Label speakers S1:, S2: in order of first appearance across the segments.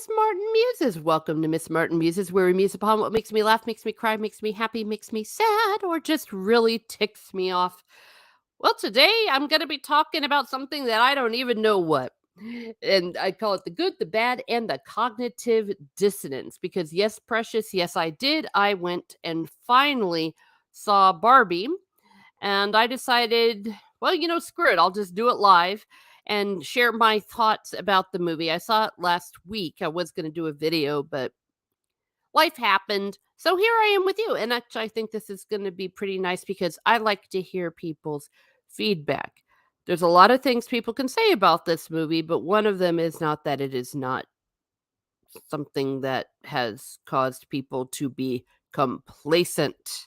S1: Miss Martin Muses. Welcome to Miss Martin Muses, where we muse upon what makes me laugh, makes me cry, makes me happy, makes me sad, or just really ticks me off. Well, today I'm going to be talking about something that I don't even know what. And I call it the good, the bad, and the cognitive dissonance. Because, yes, precious, yes, I did. I went and finally saw Barbie, and I decided, well, screw it. I'll just do it live and share my thoughts about the movie. I saw it last week. I was going to do a video, but life happened. So here I am with you. And actually, I think this is going to be pretty nice because I like to hear people's feedback. There's a lot of things people can say about this movie, but one of them is not that it is not something that has caused people to be complacent.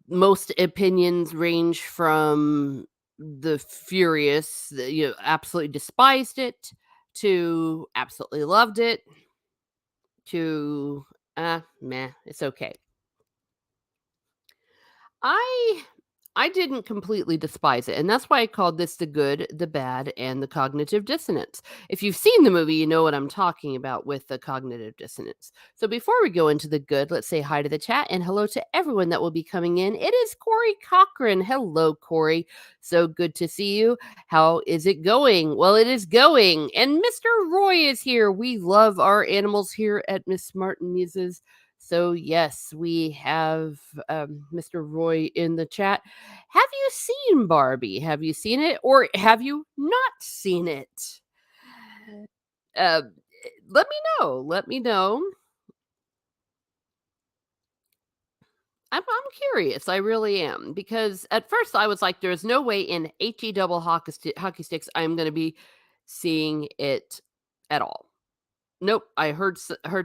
S1: Most opinions range from the furious, absolutely despised it, to absolutely loved it, to meh, it's okay. I I didn't completely despise it, and that's why I called this the good, the bad, and the cognitive dissonance. If you've seen the movie, you know what I'm talking about with the cognitive dissonance. So before we go into the good, let's say hi to the chat and hello to everyone that will be coming in. It is Corey Cochran. Hello, Corey. So good to see you. How is it going? Well, it is going. And Mr. Roy is here. We love our animals here at Miss Martin Muses. So, yes, we have Mr. Roy in the chat. Have you seen Barbie? Have you seen it or have you not seen it? Uh, let me know. Let me know. I'm curious. I really am because at first I was like, "There's no way in he double hockey sticks I'm going to be seeing it at all." Nope. I heard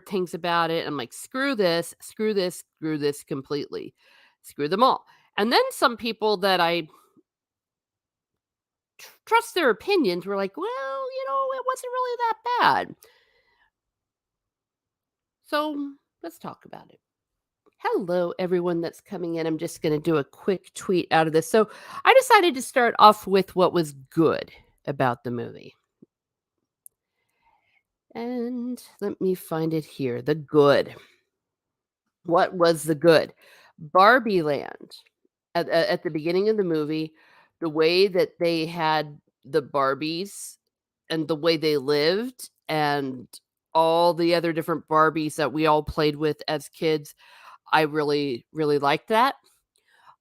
S1: things about it. I'm like, screw this, screw this, screw this completely, screw them all. And then some people that I trust their opinions were like, well, it wasn't really that bad. So let's talk about it. Hello, everyone that's coming in. I'm just going to do a quick tweet out of this. So I decided to start off with what was good about the movie. And let me find it here. The good. What was the good? Barbie Land. At the beginning of the movie, the way that they had the Barbies and the way they lived and all the other different Barbies that we all played with as kids, I really, really liked that.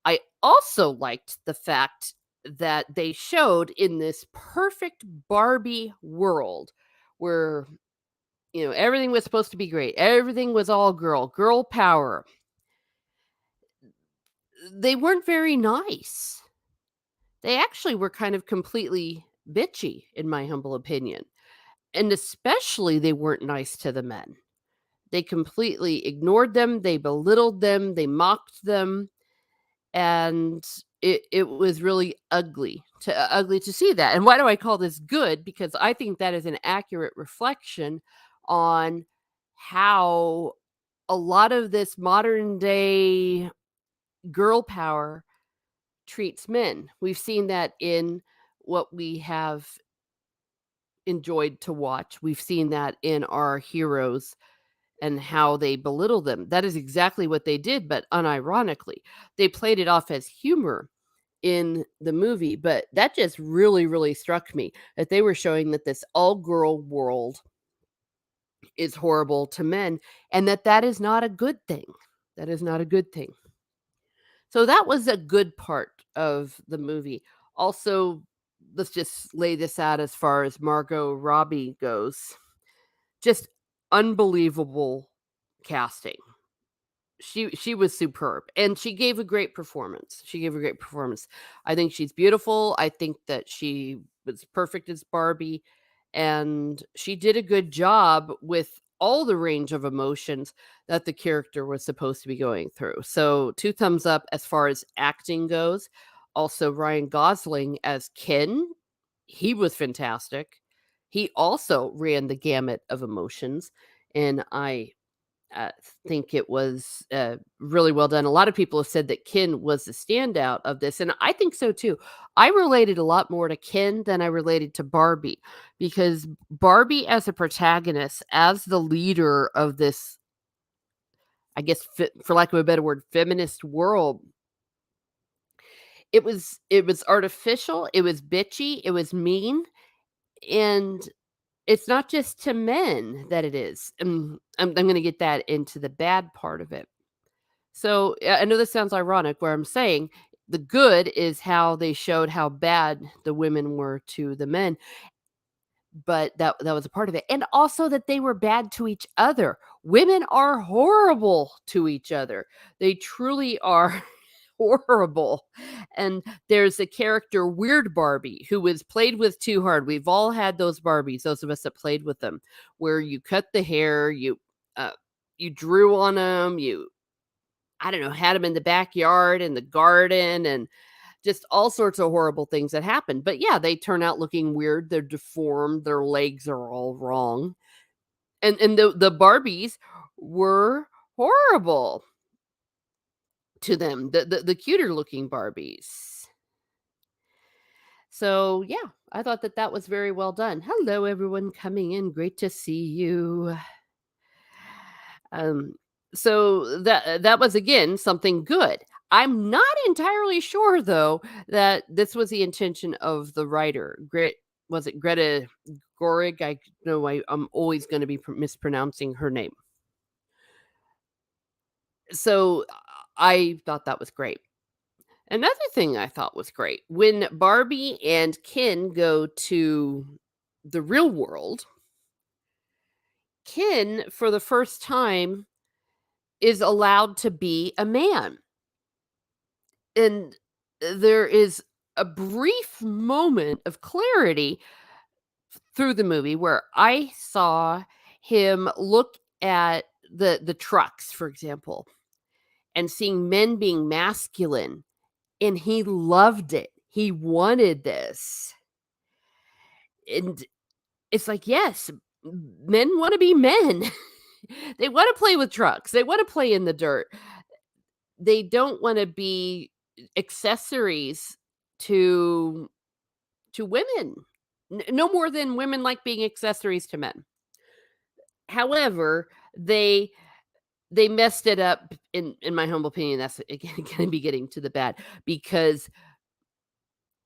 S1: I also liked the fact that they showed in this perfect Barbie world where, everything was supposed to be great. Everything was all girl power. They weren't very nice. They actually were kind of completely bitchy, in my humble opinion. And especially, they weren't nice to the men. They completely ignored them, they belittled them, they mocked them, and it was really ugly to see that. And why do I call this good? Because I think that is an accurate reflection on how a lot of this modern day girl power treats men. We've seen that in what we have enjoyed to watch. We've seen that in our heroes and how they belittle them. That is exactly what they did, but unironically. They played it off as humor in the movie, but that just really, really struck me that they were showing that this all girl world is horrible to men and that is not a good thing. That is not a good thing. So that was a good part of the movie. Also, let's just lay this out as far as Margot Robbie goes. Just unbelievable casting. She was superb and she gave a great performance. She gave a great performance. I think she's beautiful. I think that she was perfect as Barbie and she did a good job with all the range of emotions that the character was supposed to be going through. So, 2 thumbs up as far as acting goes. Also, Ryan Gosling as Ken, he was fantastic. He also ran the gamut of emotions, and I uh, think it was really well done. A lot of people have said that Ken was the standout of this, and I think so too. I related a lot more to Ken than I related to Barbie because Barbie, as a protagonist, as the leader of this, I guess, for lack of a better word, feminist world, it was artificial, it was bitchy, it was mean, and it's not just to men that it is. I'm going to get that into the bad part of it. So, I know this sounds ironic where I'm saying the good is how they showed how bad the women were to the men, but that was a part of it. And also that they were bad to each other. Women are horrible to each other. They truly are horrible. And there's a character, Weird Barbie, who was played with too hard. We've all had those Barbies, those of us that played with them, where you cut the hair, uh, you drew on them, you I don't know, had them in the backyard, in the garden, and just all sorts of horrible things that happen. But yeah, they turn out looking weird. They're deformed. Their legs are all wrong. And the Barbies were horrible to them. The cuter looking Barbies. So yeah, I thought that that was very well done. Hello, everyone coming in. Great to see you. Um, so that was again something good. I'm not entirely sure though that this was the intention of the writer. Was it Greta Gorig? I know I'm always going to be mispronouncing her name. So I thought that was great. Another thing I thought was great when Barbie and Ken go to the real world, Ken, for the first time, is allowed to be a man. And there is a brief moment of clarity through the movie where I saw him look at the trucks, for example, and seeing men being masculine, and he loved it. He wanted this. And it's like, yes, men want to be men. They want to play with trucks. They want to play in the dirt. They don't want to be accessories to women. No more than women like being accessories to men. However, they messed it up in my humble opinion. That's again going to be getting to the bad because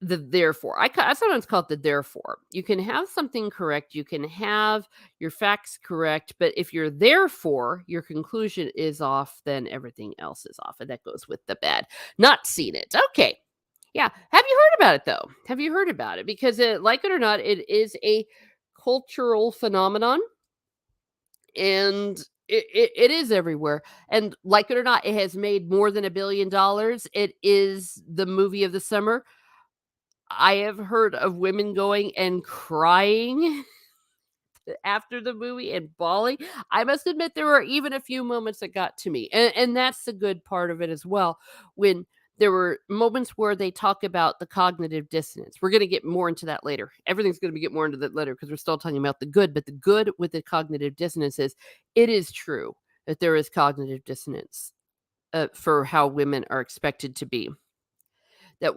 S1: the therefore I sometimes call it the therefore. You can have something correct, you can have your facts correct, but if you're therefore your conclusion is off, then everything else is off, and that goes with the bad. Not seen it. Okay. Yeah. Have you heard about it though? Have you heard about it? Because like it or not, it is a cultural phenomenon and it is everywhere. And like it or not, it has made more than $1 billion. It is the movie of the summer. I have heard of women going and crying after the movie and bawling. I must admit there were even a few moments that got to me. And that's the good part of it as well. When there were moments where they talk about the cognitive dissonance. We're going to get more into that later. Everything's going to get more into that later because we're still talking about the good. But the good with the cognitive dissonance is it is true that there is cognitive dissonance for how women are expected to be. That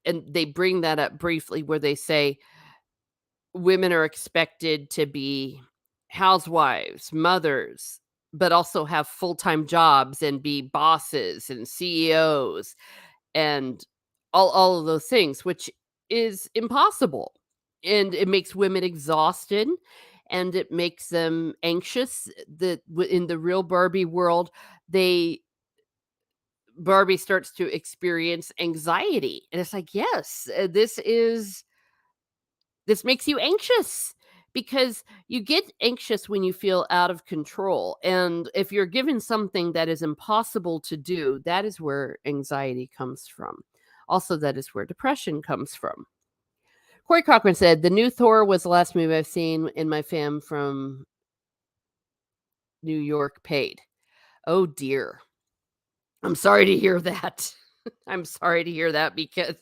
S1: and they bring that up briefly where they say women are expected to be housewives, mothers, but also have full-time jobs and be bosses and CEOs and all of those things, which is impossible. And it makes women exhausted and it makes them anxious that in the real Barbie world, they Barbie starts to experience anxiety. And it's like, yes, this makes you anxious because you get anxious when you feel out of control. And if you're given something that is impossible to do, that is where anxiety comes from. Also, that is where depression comes from. Corey Cochran said, the new Thor was the last movie I've seen in my fam from New York paid. Oh dear. I'm sorry to hear that. I'm sorry to hear that because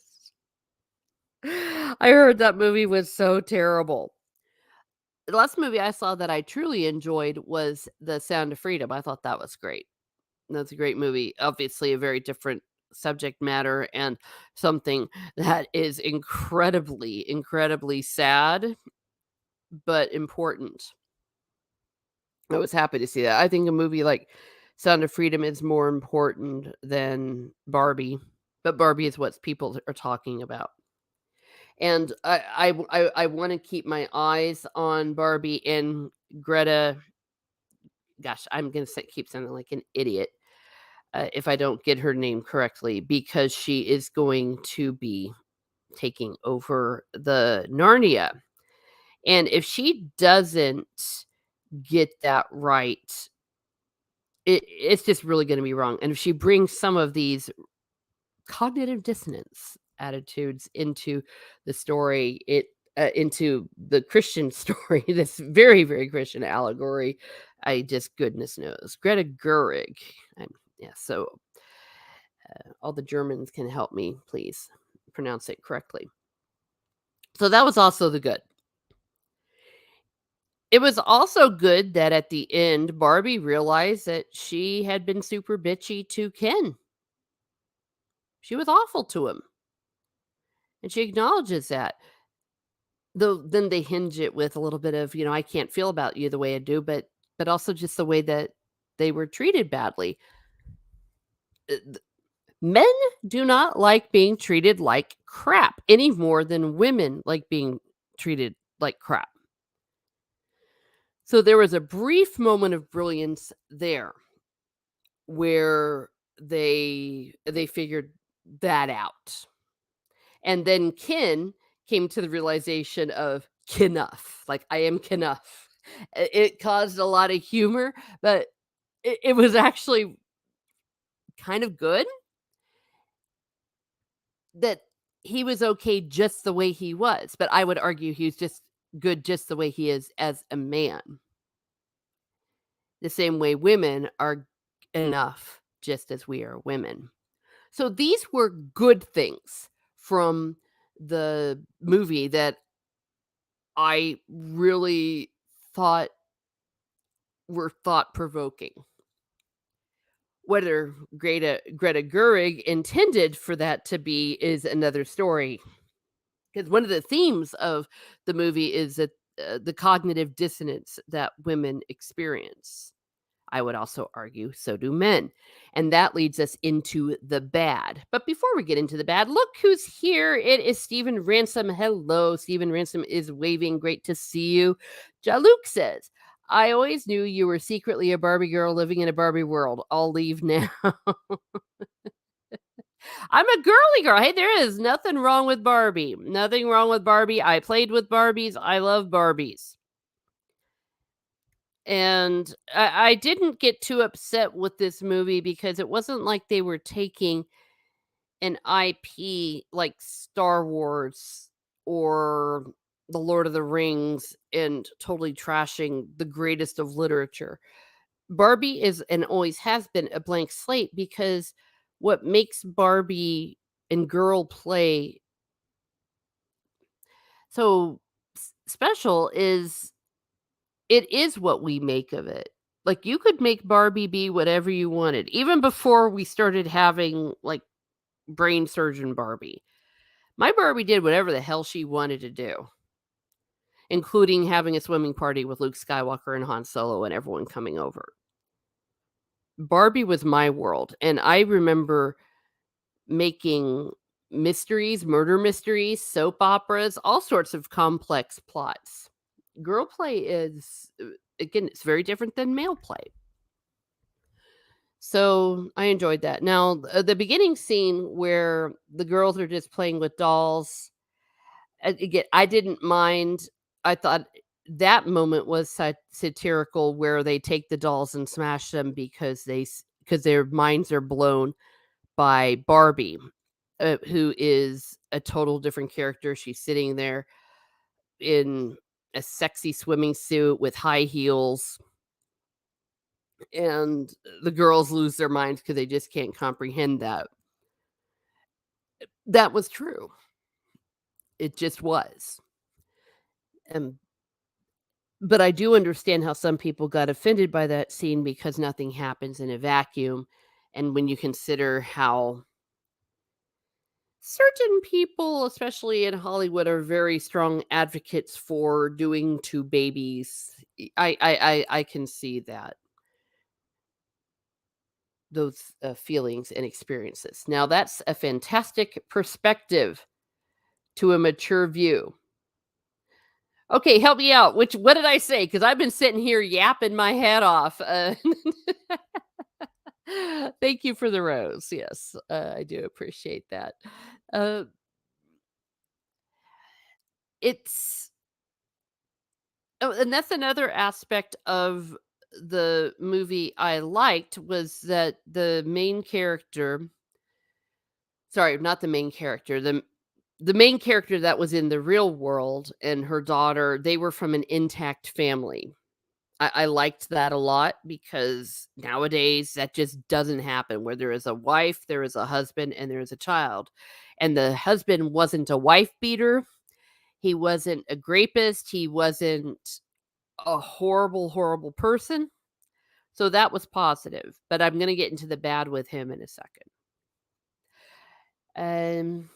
S1: I heard that movie was so terrible. The last movie I saw that I truly enjoyed was The Sound of Freedom. I thought that was great. That's a great movie. Obviously, a very different subject matter and something that is incredibly, incredibly sad, but important. I was happy to see that. I think a movie like Sound of Freedom is more important than Barbie, but Barbie is what people are talking about. And I wanna keep my eyes on Barbie and Greta. Gosh, I'm gonna say keep sounding like an idiot, if I don't get her name correctly, because she is going to be taking over the Narnia, and if she doesn't get that right, it's just really gonna be wrong, and if she brings some of these cognitive dissonance attitudes into the story, into the Christian story, this very, very Christian allegory, I just goodness knows. Greta Gerwig, yeah, so all the Germans can help me, please pronounce it correctly. So that was also the good. It was also good that at the end, Barbie realized that she had been super bitchy to Ken. She was awful to him, and she acknowledges that. Though then they hinge it with a little bit of, "I can't feel about you the way I do," but also just the way that they were treated badly. Th Men do not like being treated like crap any more than women like being treated like crap. So there was a brief moment of brilliance there where they figured that out. And then Ken came to the realization of Kenough, like, "I am Kenough." It caused a lot of humor, but it was actually kind of good that he was okay just the way he was, but I would argue he's just good just the way he is as a man. The same way women are enough just as we are women. So these were good things from the movie that I really thought were thought-provoking. Whether Greta Gerwig intended for that to be is another story. Because one of the themes of the movie is that, the cognitive dissonance that women experience. I would also argue so do men. And that leads us into the bad. But before we get into the bad, look who's here. It is Stephen Ransom. Hello. Stephen Ransom is waving. Great to see you. Jaluk says, I always knew you were secretly a Barbie girl living in a Barbie world. I'll leave now. I'm a girly girl. Hey, there is nothing wrong with Barbie. Nothing wrong with Barbie. I played with Barbies. I love Barbies. And I didn't get too upset with this movie because it wasn't like they were taking an IP like Star Wars or The Lord of the Rings and totally trashing the greatest of literature. Barbie is and always has been a blank slate because what makes Barbie and girl play so special is it is what we make of it. Like, you could make Barbie be whatever you wanted, even before we started having, like, brain surgeon Barbie. My Barbie did whatever the hell she wanted to do, including having a swimming party with Luke Skywalker and Han Solo and everyone coming over. Barbie was my world, and I remember making mysteries, murder mysteries, soap operas, all sorts of complex plots. Girl play is, again, it's very different than male play. So, I enjoyed that. Now, the beginning scene where the girls are just playing with dolls, again, I didn't mind. I thought that moment was satirical where they take the dolls and smash them because because their minds are blown by Barbie, who is a total different character. She's sitting there in a sexy swimming suit with high heels, and the girls lose their minds because they just can't comprehend that. That was true. It just was. And But I do understand how some people got offended by that scene because nothing happens in a vacuum, and when you consider how certain people, especially in Hollywood, are very strong advocates for doing to babies, I can see that, those, feelings and experiences. Now that's a fantastic perspective to a mature view. Okay, help me out. What did I say? Because 'Cause I've been sitting here yapping my head off. Thank you for the rose. Yes, I do appreciate that. Uh, it's oh, and that's another aspect of the movie I liked was that the main character, sorry, not the main character, the main character that was in the real world and her daughter, they were from an intact family. I liked that a lot because nowadays that just doesn't happen where there is a wife, there is a husband, and there is a child. And the husband wasn't a wife beater. He wasn't a rapist. He wasn't a horrible, horrible person. So that was positive. But I'm going to get into the bad with him in a second. Um,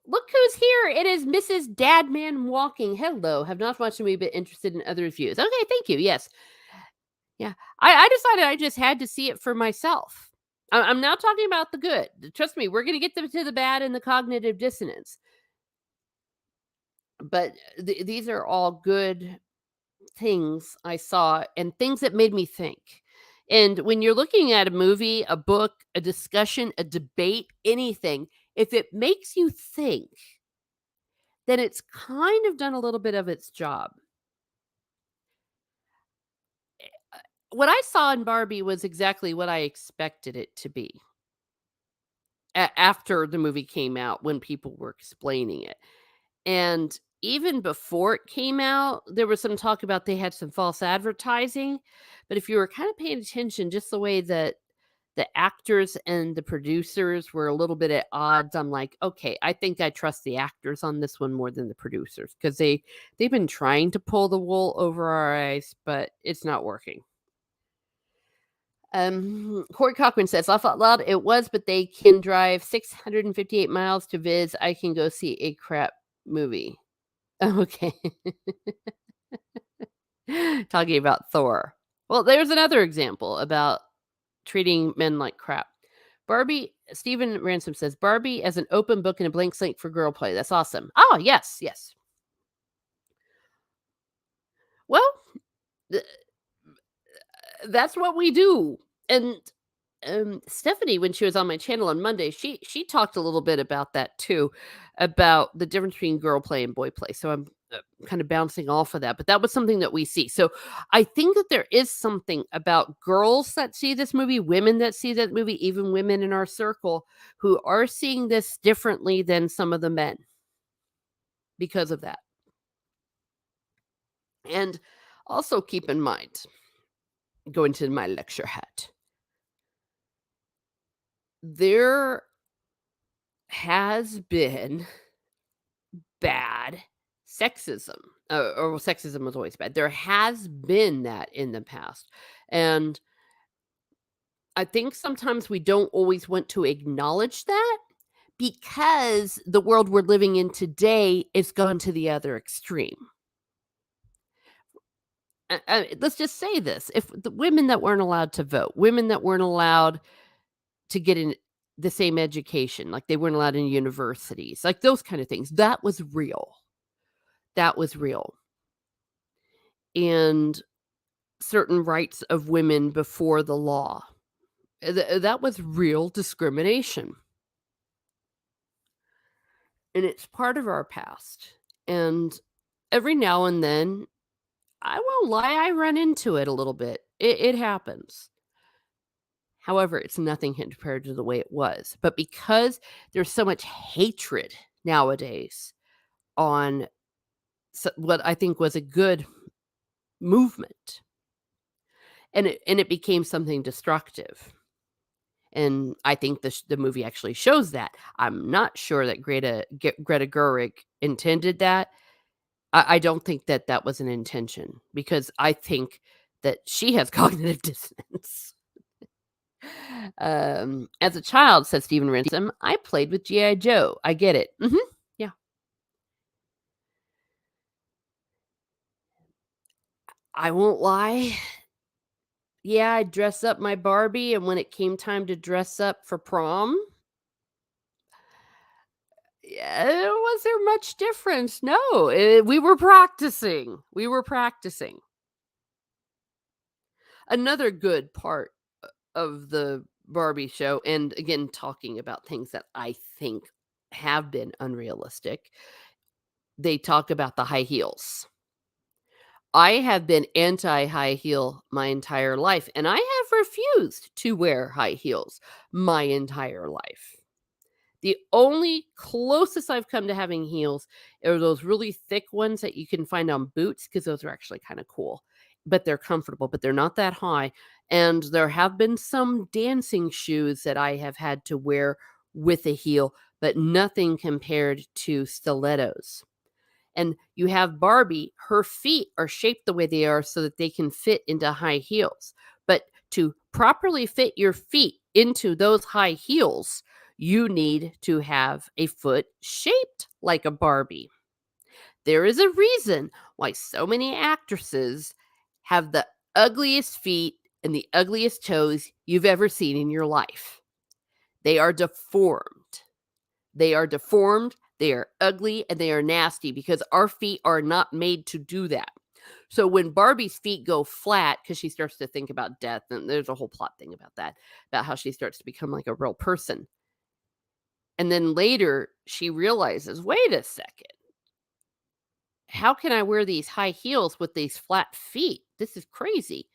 S1: Look who's here. It is Mrs. Dadman Walking. Hello. Have not watched the movie, but interested in other views. Okay, thank you. Yes. Yeah. I decided I just had to see it for myself. I'm now talking about the good. Trust me, we're gonna get to the bad and the cognitive dissonance. But these are all good things I saw and things that made me think. And when you're looking at a movie, a book, a discussion, a debate, anything, if it makes you think, then it's kind of done a little bit of its job. What I saw in Barbie was exactly what I expected it to be. After the movie came out when people were explaining it. And even before it came out, there was some talk about they had some false advertising, but if you were kind of paying attention just the way that the actors and the producers were a little bit at odds, I'm like, "Okay, I think I trust the actors on this one more than the producers because they've been trying to pull the wool over our eyes, but it's not working." Corey Cochran says, "Laugh out loud, it was, but they can drive 658 miles to Viz. I can go see a crap movie." Okay. Talking about Thor. Well, there's another example about treating men like crap. Barbie, Stephen Ransom says, "Barbie as an open book and a blank slate for girl play. That's awesome." Oh, yes, yes. Well, th that's what we do, and Stephanie, when she was on my channel on Monday, she talked a little bit about that too, about the difference between girl play and boy play. So I'm kind of bouncing off of that, but that was something that we see. So I think that there is something about girls that see this movie, women that see that movie, even women in our circle who are seeing this differently than some of the men because of that. And also keep in mind, going to my lecture hat, there has been bad sexism, or sexism was always bad. There has been that in the past, and I think sometimes we don't always want to acknowledge that because the world we're living in today is gone to the other extreme. Let's just say this: if the women that weren't allowed to vote, women that weren't allowed to get in the same education, like they weren't allowed in universities, like those kind of things, that was real. That was real, and certain rights of women before the law. That was real discrimination, and it's part of our past, and every now and then, I won't lie, I run into it a little bit. It happens. However, it's nothing compared to the way it was, but because there's so much hatred nowadays on what I think was a good movement, and it became something destructive. And I think the movie actually shows that. I'm not sure that Greta Gerwig intended that. I don't think that that was an intention because I think that she has cognitive dissonance. As a child, says Stephen Ransom, I played with G.I. Joe. I get it. Yeah. I won't lie. Yeah, I'd dress up my Barbie, and when it came time to dress up for prom, yeah, was there much difference? No, we were practicing. We were practicing. Another good part of the Barbie show, and again, talking about things that I think have been unrealistic, they talk about the high heels. I have been anti high heel my entire life, and I have refused to wear high heels my entire life. The only closest I've come to having heels are those really thick ones that you can find on boots because those are actually kind of cool, but they're comfortable, but they're not that high. And there have been some dancing shoes that I have had to wear with a heel, but nothing compared to stilettos. And you have Barbie, her feet are shaped the way they are so that they can fit into high heels. But to properly fit your feet into those high heels, you need to have a foot shaped like a Barbie. There is a reason why so many actresses have the ugliest feet and the ugliest toes you've ever seen in your life. They are deformed. They are deformed, they are ugly, and they are nasty because our feet are not made to do that. So when Barbie's feet go flat, because she starts to think about death, and there's a whole plot thing about that, about how she starts to become like a real person. And then later she realizes, wait a second, how can I wear these high heels with these flat feet? This is crazy.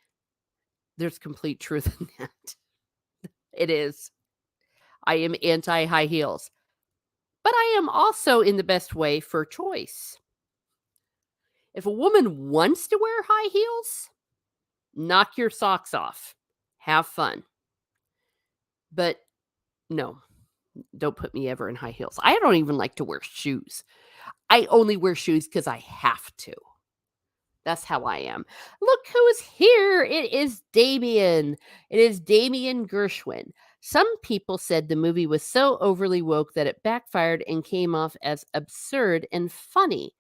S1: There's complete truth in that. It is. I am anti high heels, but I am also in the best way for choice. If a woman wants to wear high heels, knock your socks off. Have fun. But no, don't put me ever in high heels. I don't even like to wear shoes. I only wear shoes because I have to. That's how I am. Look who's here. It is Damien. It is Damien Gershwin. Some people said the movie was so overly woke that it backfired and came off as absurd and funny.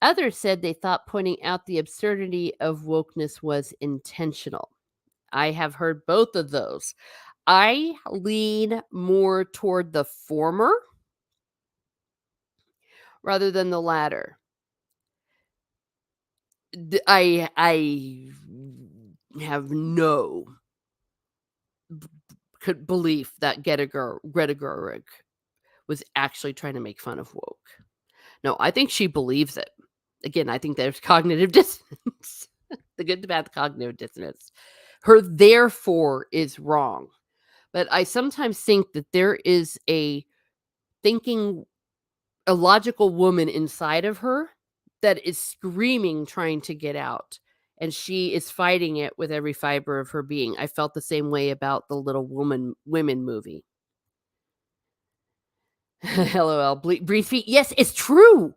S1: Others said they thought pointing out the absurdity of wokeness was intentional. I have heard both of those. I lean more toward the former rather than the latter. I have no belief that Greta Gerwig was actually trying to make fun of woke. No, I think she believes it. Again, I think there's cognitive dissonance. The good, the bad, the cognitive dissonance. Her therefore is wrong. But I sometimes think that there is thinking, a logical woman inside of her that is screaming, trying to get out. And she is fighting it with every fiber of her being. I felt the same way about the Little Women movie. LOL. Breathe feet. Yes, it's true.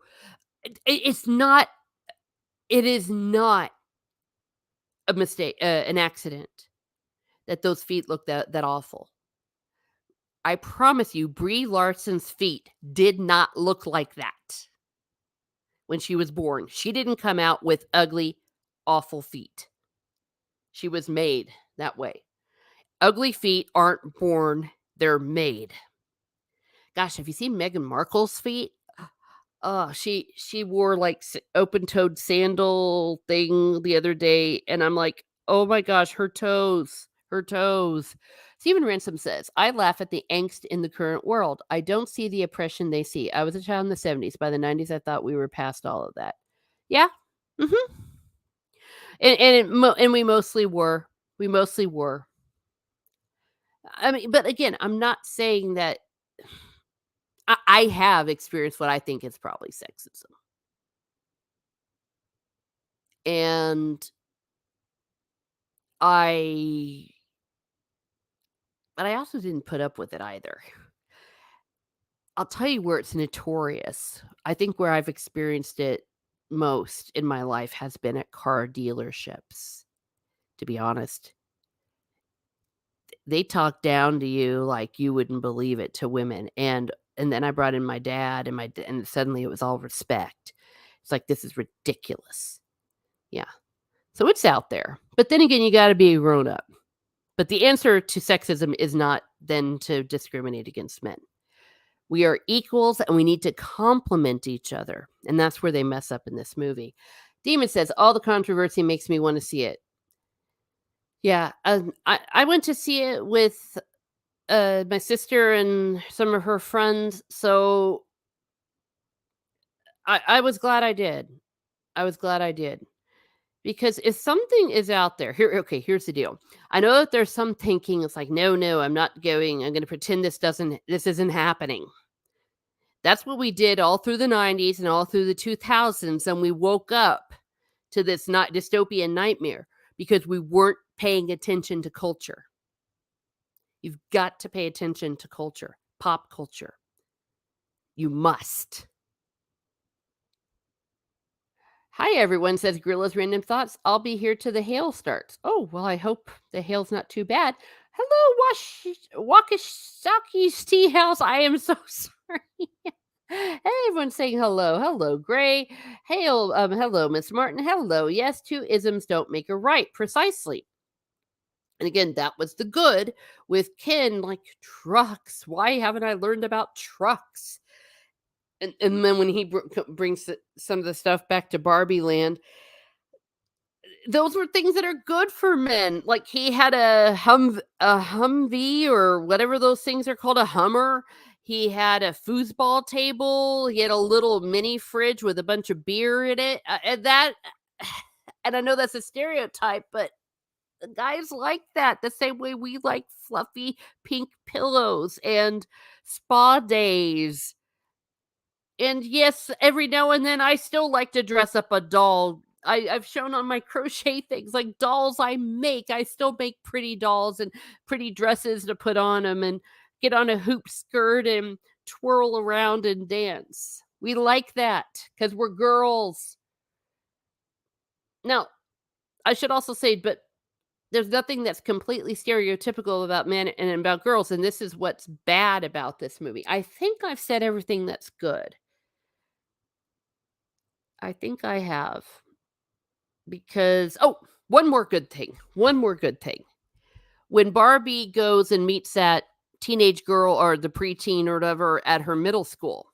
S1: It's not. It is not a mistake, an accident that those feet look that awful. I promise you, Brie Larson's feet did not look like that when she was born. She didn't come out with ugly, awful feet. She was made that way. Ugly feet aren't born, they're made. Gosh, have you seen Meghan Markle's feet? Oh, she wore like open-toed sandal thing the other day, and I'm like, oh my gosh, her toes, her toes. Stephen Ransom says, I laugh at the angst in the current world. I don't see the oppression they see. I was a child in the 70s. By the 90s, I thought we were past all of that. Yeah. Mm-hmm. And we mostly were. We mostly were. I mean, but again, I'm not saying that I have experienced what I think is probably sexism. And I but I also didn't put up with it either. I'll tell you where it's notorious. I think where I've experienced it most in my life has been at car dealerships, to be honest. They talk down to you like you wouldn't believe it to women, and then I brought in my dad and and suddenly it was all respect. It's like, "This is ridiculous." Yeah. So it's out there. But then again, you gotta be a grown up. But the answer to sexism is not then to discriminate against men. We are equals and we need to complement each other. And that's where they mess up in this movie. Demon says, all the controversy makes me want to see it. Yeah. I went to see it with my sister and some of her friends. So I was glad I did. I was glad I did. Because if something is out there, here's the deal. I know that there's some thinking it's like, no, no, I'm not going. I'm gonna pretend this isn't happening. That's what we did all through the 90s and all through the 2000s, and we woke up to this not dystopian nightmare because we weren't paying attention to culture. You've got to pay attention to culture, pop culture. You must. Hi, everyone, says Gorilla's Random Thoughts. I'll be here till the hail starts. Oh, well, I hope the hail's not too bad. Hello, Wakasaki's Tea House. I am so sorry. Hey, everyone's saying hello. Hello, Gray. Hail, hello, Miss Martin. Hello. Yes, two isms don't make a right. Precisely. And again, that was the good with Ken, like trucks. Why haven't I learned about trucks? And then when he brings some of the stuff back to Barbie land, those were things that are good for men. Like he had a Humvee or whatever those things are called, a Hummer. He had a foosball table. He had a little mini fridge with a bunch of beer in it. And I know that's a stereotype, but guys like that the same way we like fluffy pink pillows and spa days. And yes, every now and then I still like to dress up a doll. I've shown on my crochet things like dolls I make. I still make pretty dolls and pretty dresses to put on them and get on a hoop skirt and twirl around and dance. We like that because we're girls. Now, I should also say, but there's nothing that's completely stereotypical about men and about girls. And this is what's bad about this movie. I think I've said everything that's good. I think I have. Because one more good thing. One more good thing. When Barbie goes and meets that teenage girl or the preteen or whatever at her middle school,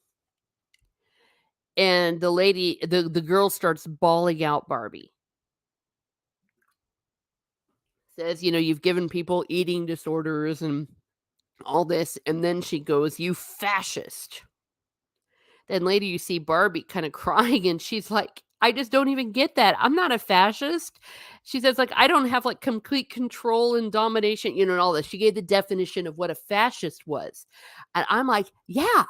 S1: and the girl starts bawling out Barbie. Says, you've given people eating disorders and all this, and then she goes, "You fascist." Then later you see Barbie kind of crying and she's like, "I just don't even get that. I'm not a fascist." She says, like, "I don't have like complete control and domination, and all this." She gave the definition of what a fascist was. And I'm like, yeah,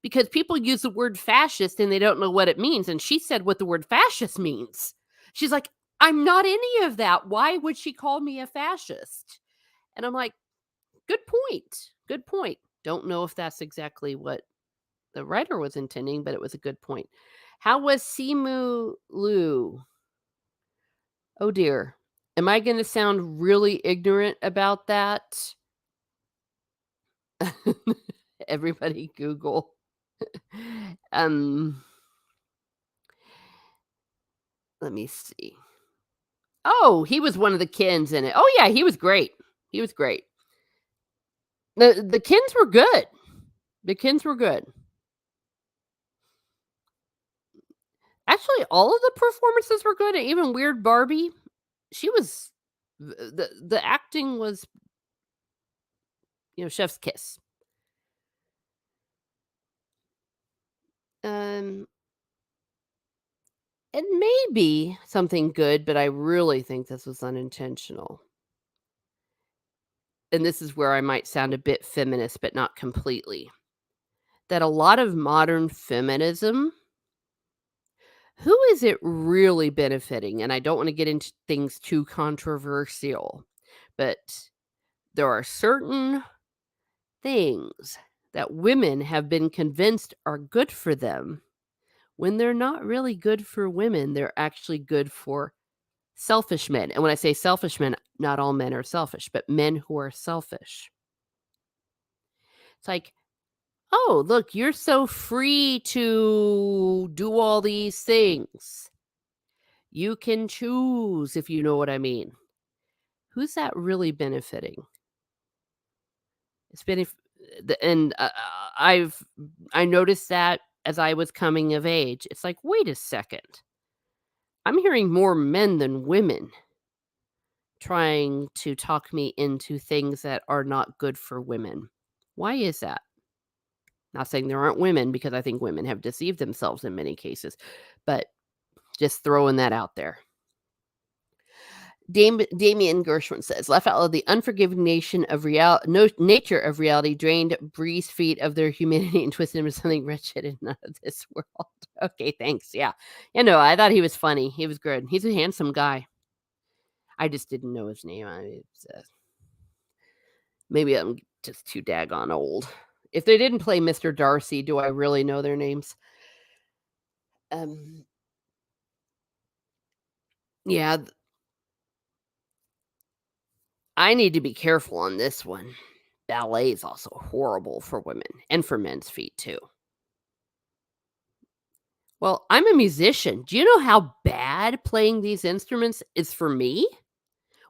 S1: because people use the word fascist and they don't know what it means. And she said what the word fascist means. She's like, "I'm not any of that. Why would she call me a fascist?" And I'm like, good point. Good point. Don't know if that's exactly what the writer was intending, but it was a good point. How was Simu Lu? Oh dear. Am I going to sound really ignorant about that? Everybody Google. um Let me see. Oh, he was one of the Kens in it. Oh yeah, he was great. He was great. The Kens were good. The Kens were good. Actually, all of the performances were good. Even Weird Barbie, she was the acting was, chef's kiss. Um, it may be something good, but I really think this was unintentional. And this is where I might sound a bit feminist, but not completely. That a lot of modern feminism, who is it really benefiting? And I don't want to get into things too controversial, but there are certain things that women have been convinced are good for them, when they're not really good for women, they're actually good for selfish men. And when I say selfish men, not all men are selfish, but men who are selfish. It's like, oh, look, you're so free to do all these things. You can choose, if you know what I mean. Who's that really benefiting? It's benef- and I noticed that as I was coming of age. It's like, wait a second. I'm hearing more men than women trying to talk me into things that are not good for women. Why is that? Not saying there aren't women, because I think women have deceived themselves in many cases, but just throwing that out there. Damien Gershwin says, "Left out of the unforgiving nature of reality, drained Bree's feet of their humanity and twisted him into something wretched and not of this world." Okay, thanks. Yeah, I thought he was funny. He was good. He's a handsome guy. I just didn't know his name. Maybe I'm just too daggone old. If they didn't play Mr. Darcy, do I really know their names? Um, yeah, I need to be careful on this one. Ballet is also horrible for women and for men's feet too. Well, I'm a musician. Do you know how bad playing these instruments is for me?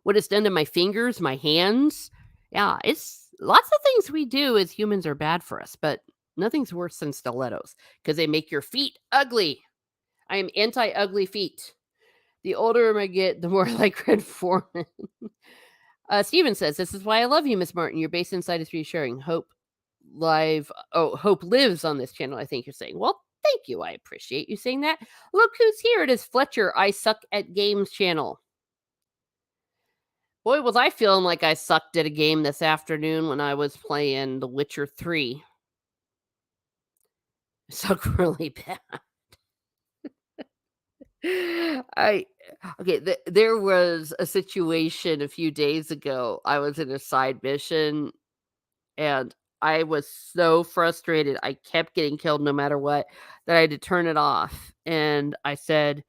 S1: What it's done to my fingers, my hands? Yeah, it's lots of things we do as humans are bad for us, but nothing's worse than stilettos because they make your feet ugly. I am anti ugly feet. The older I get, the more like Red Foreman. Steven says, "This is why I love you, Miss Martin. Your base insight is reassuring. Hope lives on this channel," I think you're saying. Well, thank you. I appreciate you saying that. Look who's here. It is Fletcher, I Suck at Games channel. Boy, was I feeling like I sucked at a game this afternoon when I was playing The Witcher 3. Suck really bad. I okay, there was a situation a few days ago. I was in a side mission and I was so frustrated. I kept getting killed no matter what that I had to turn it off. And I said,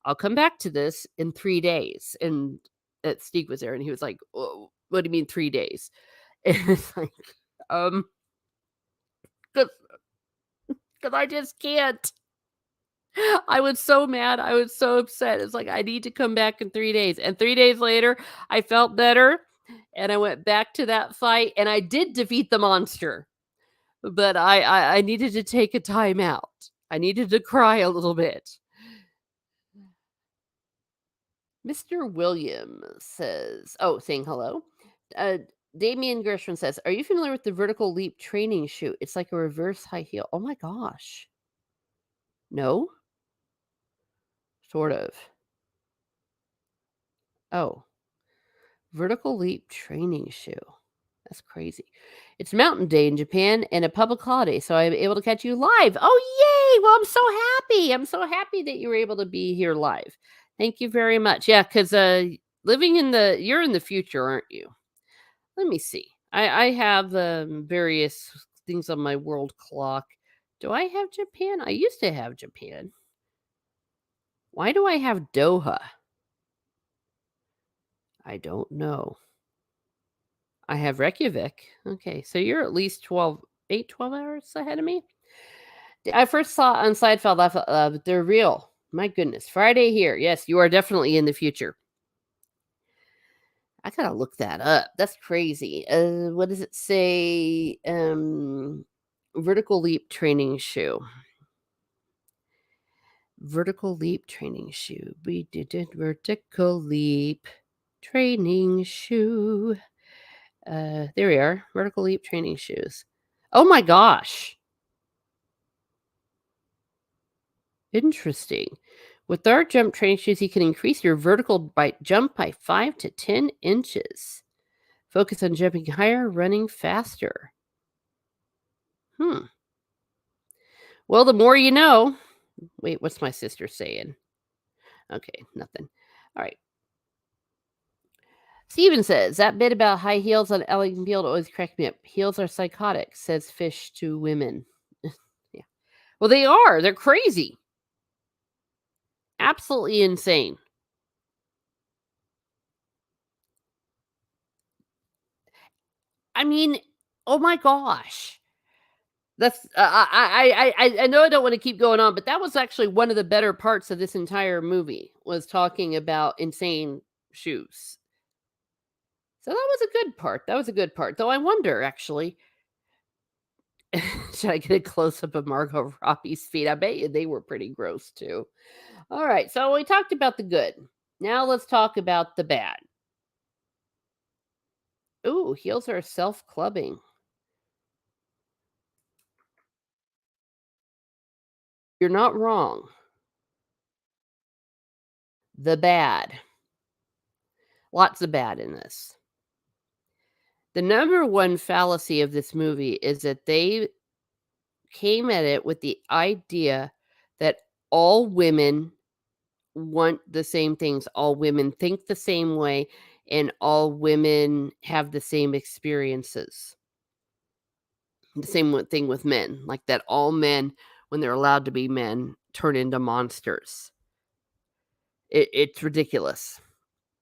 S1: "I'll come back to this in 3 days." And Steve was there and he was like, "Oh, what do you mean 3 days?" And it's like, um, because I just can't. I was so mad. I was so upset. It's like, I need to come back in 3 days. And 3 days later, I felt better and I went back to that fight and I did defeat the monster. But I needed to take a time out. I needed to cry a little bit. Mr. Williams says, saying hello. Uh, Damien Gershwin says, "Are you familiar with the vertical leap training shoe? It's like a reverse high heel." Oh my gosh. No? Sort of. Oh, vertical leap training shoe. That's crazy. It's Mountain Day in Japan and a public holiday, so I'm able to catch you live. Oh, yay! Well, I'm so happy. I'm so happy that you were able to be here live. Thank you very much. Yeah, because you're in the future, aren't you? Let me see. I have various things on my world clock. Do I have Japan? I used to have Japan. Why do I have Doha? I don't know. I have Reykjavik. Okay, so you're at least 12 hours ahead of me. I first saw on Seinfeld, I thought, they're real. My goodness. Friday here. Yes, you are definitely in the future. I gotta look that up. That's crazy. What does it say? Vertical leap training shoe. Vertical leap training shoe. We did it. Vertical leap training shoe. There we are. Vertical leap training shoes. Oh my gosh. Interesting. With dart jump training shoes, you can increase your jump by 5 to 10 inches. Focus on jumping higher, running faster. Well, the more you know. Wait, what's my sister saying? Okay, nothing. All right. Steven says, "That bit about high heels on Ellen Field always cracked me up. Heels are psychotic," says Fish to women. Yeah. Well, they are. They're crazy. Absolutely insane. I mean, oh my gosh. That's I know I don't wanna keep going on, but that was actually one of the better parts of this entire movie, was talking about insane shoes. So that was a good part, that was a good part, though I wonder, actually, should I get a close-up of Margot Robbie's feet? I bet you they were pretty gross too. Alright, so we talked about the good. Now let's talk about the bad. Ooh, heels are self-clubbing. You're not wrong. The bad. Lots of bad in this. The number one fallacy of this movie is that they came at it with the idea that all women want the same things, all women think the same way, and all women have the same experiences. The same thing with men, like that all men, when they're allowed to be men, turn into monsters. It's ridiculous.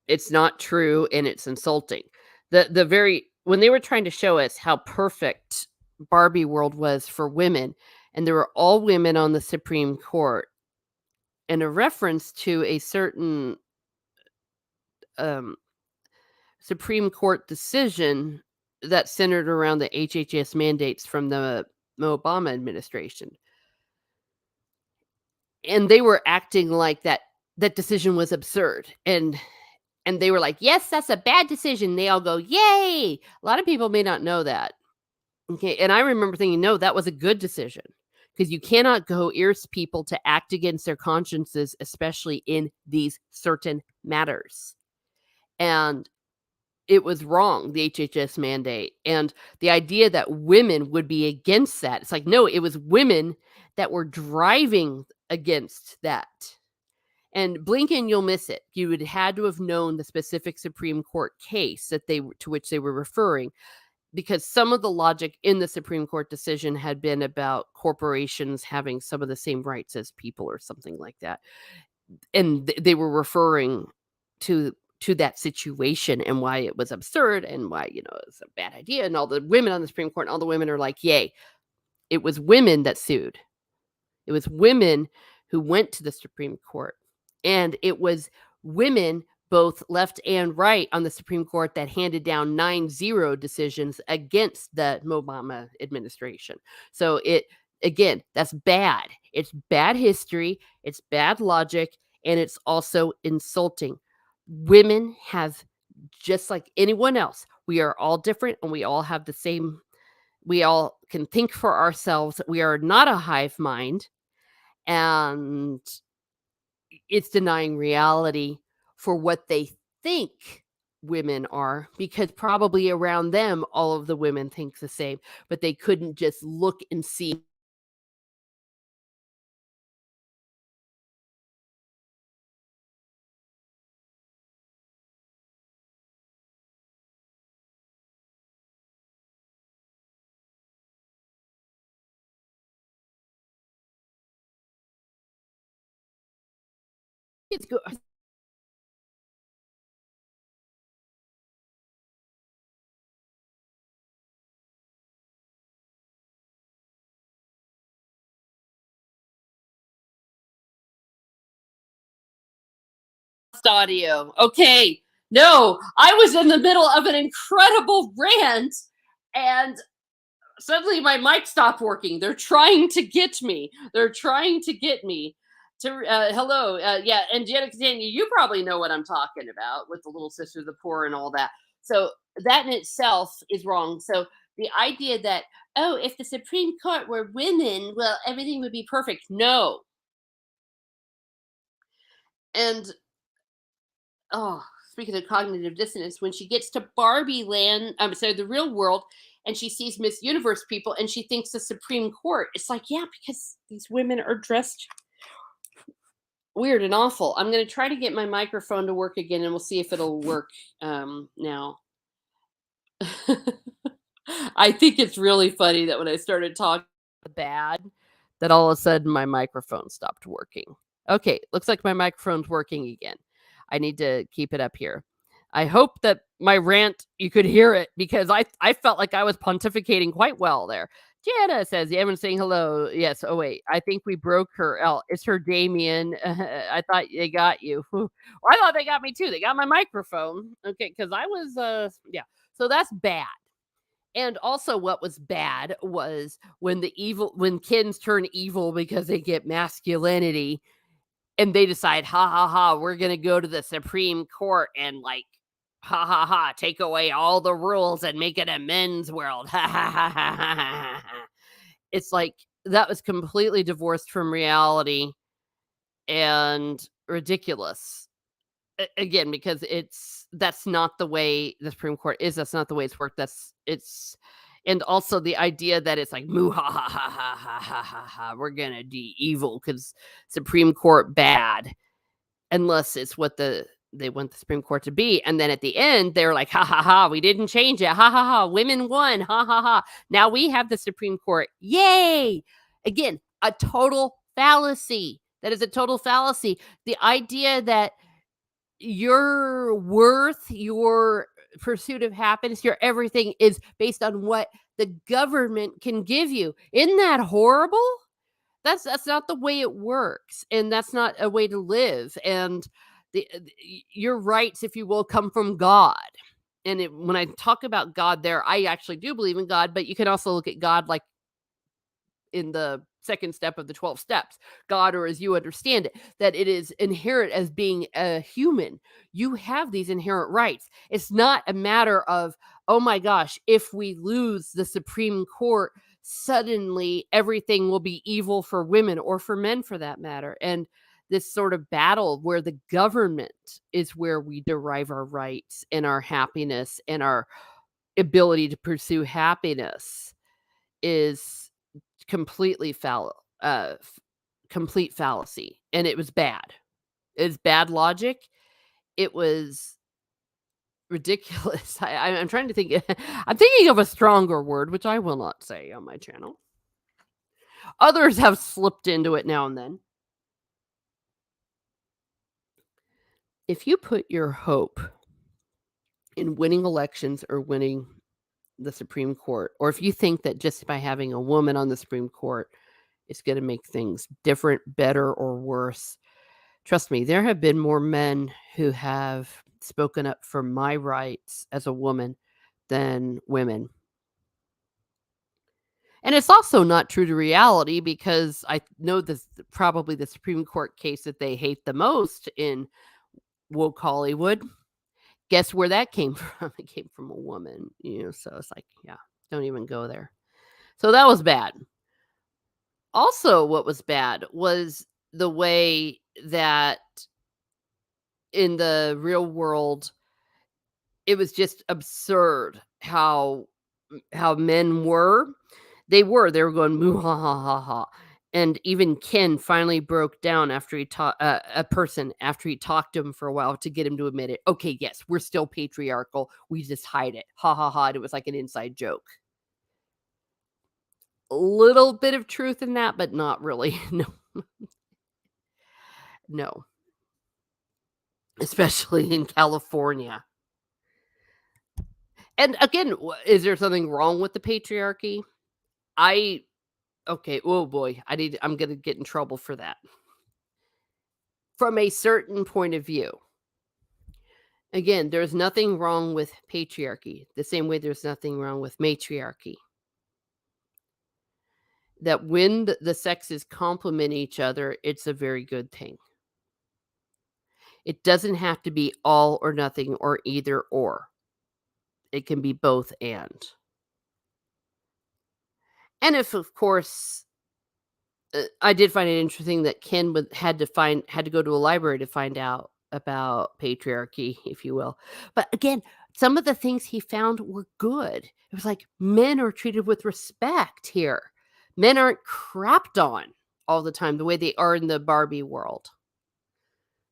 S1: It's not true, and it's insulting. The very when they were trying to show us how perfect Barbie world was for women, and there were all women on the Supreme Court, and a reference to a certain, um, Supreme Court decision that centered around the HHS mandates from the Obama administration, and they were acting like that decision was absurd, and they were like, "Yes, that's a bad decision." They all go, "Yay!" A lot of people may not know that. Okay, and I remember thinking, "No, that was a good decision, because you cannot coerce people to act against their consciences, especially in these certain matters." And it was wrong, the HHS mandate, and the idea that women would be against that. It's like, no, it was women that were driving against that. And blink and you'll miss it. You would had to have known the specific Supreme Court case that to which they were referring, because some of the logic in the Supreme Court decision had been about corporations having some of the same rights as people or something like that. And they were referring to that situation and why it was absurd and why, it's a bad idea. And all the women on the Supreme Court and all the women are like, yay. It was women that sued. It was women who went to the Supreme Court, and it was women, both left and right, on the Supreme Court that handed down 9-0 decisions against the Obama administration. So again, that's bad. It's bad history, it's bad logic, and it's also insulting. Women have, just like anyone else, we are all different and we all have the same, we all can think for ourselves. We are not a hive mind, and it's denying reality for what they think women are, because probably around them all of the women think the same, but they couldn't just look and see. It's go audio. Okay. No, I was in the middle of an incredible rant, and suddenly my mic stopped working. They're trying to get me. They're trying to get me to hello. Yeah, and Jenna Catania, you probably know what I'm talking about with the Little Sister of the Poor and all that. So that in itself is wrong. So the idea that, oh, if the Supreme Court were women, well, everything would be perfect. No. And oh, speaking of cognitive dissonance, when she gets to Barbie land, I'm sorry, the real world, and she sees Miss Universe people and she thinks the Supreme Court. It's like, yeah, because these women are dressed weird and awful. I'm going to try to get my microphone to work again, and we'll see if it'll work now. I think it's really funny that when I started talking bad, that all of a sudden my microphone stopped working. Okay, looks like my microphone's working again. I need to keep it up here. I hope that my rant you could hear it because I felt like I was pontificating quite well there. Jana says, "Everyone's saying hello." Yes. Oh wait, I think we broke her. Oh, it's her Damien. I thought they got you. Well, I thought they got me too. They got my microphone. Okay, because I was yeah. So that's bad. And also what was bad was when kids turn evil because they get masculinity and they decide, "Ha ha ha, we're gonna go to the Supreme Court and, like, ha ha ha, take away all the rules and make it a men's world. Ha ha ha ha ha ha ha." It's like, that was completely divorced from reality and ridiculous. Again, because that's not the way the Supreme Court is, that's not the way it's worked, it's and also the idea that it's like, "Moo ha ha ha ha ha ha ha ha, we're gonna be evil because Supreme Court bad." Unless it's what they want the Supreme Court to be, and then at the end, they're like, "Ha ha ha, we didn't change it. Ha ha ha, women won. Ha ha ha. Now we have the Supreme Court. Yay!" Again, a total fallacy. That is a total fallacy. The idea that your worth, your pursuit of happiness, your everything is based on what the government can give you. Isn't that horrible? That's not the way it works, and that's not a way to live, and your rights, if you will, come from God, and when I talk about God there, I actually do believe in God, but you can also look at God like in the second step of the 12 steps, God, or as you understand it, that it is inherent as being a human. You have these inherent rights. It's not a matter of, oh my gosh, if we lose the Supreme Court, suddenly everything will be evil for women or for men for that matter. And this sort of battle where the government is where we derive our rights and our happiness and our ability to pursue happiness is completely complete fallacy, and it was bad. It's bad logic. It was ridiculous. I'm trying to think I'm thinking of a stronger word, which I will not say on my channel. Others have slipped into it now and then. If you put your hope in winning elections or winning the Supreme Court, or if you think that just by having a woman on the Supreme Court is gonna make things different, better, or worse, trust me, there have been more men who have spoken up for my rights as a woman than women. And it's also not true to reality because I know this probably the Supreme Court case that they hate the most in woke Hollywood. Guess where that came from? It came from a woman, so it's like, yeah, don't even go there. So that was bad. Also, what was bad was the way that in the real world, it was just absurd how men were. They were going, "Moo, ha, ha, ha, ha." And even Ken finally broke down after he talked a person after he talked to him for a while to get him to admit it. "Okay, yes, we're still patriarchal. We just hide it. Ha, ha, ha." And it was like an inside joke. A little bit of truth in that, but not really. No, no, especially in California. And again, is there something wrong with the patriarchy? I Okay, oh boy, I'm gonna get in trouble for that. From a certain point of view. Again, there's nothing wrong with patriarchy, the same way there's nothing wrong with matriarchy. That when the sexes complement each other, it's a very good thing. It doesn't have to be all or nothing or either or. It can be both and. And if, of course, I did find it interesting that Ken had to go to a library to find out about patriarchy, if you will. But again, some of the things he found were good. It was like men are treated with respect here. Men aren't crapped on all the time the way they are in the Barbie world.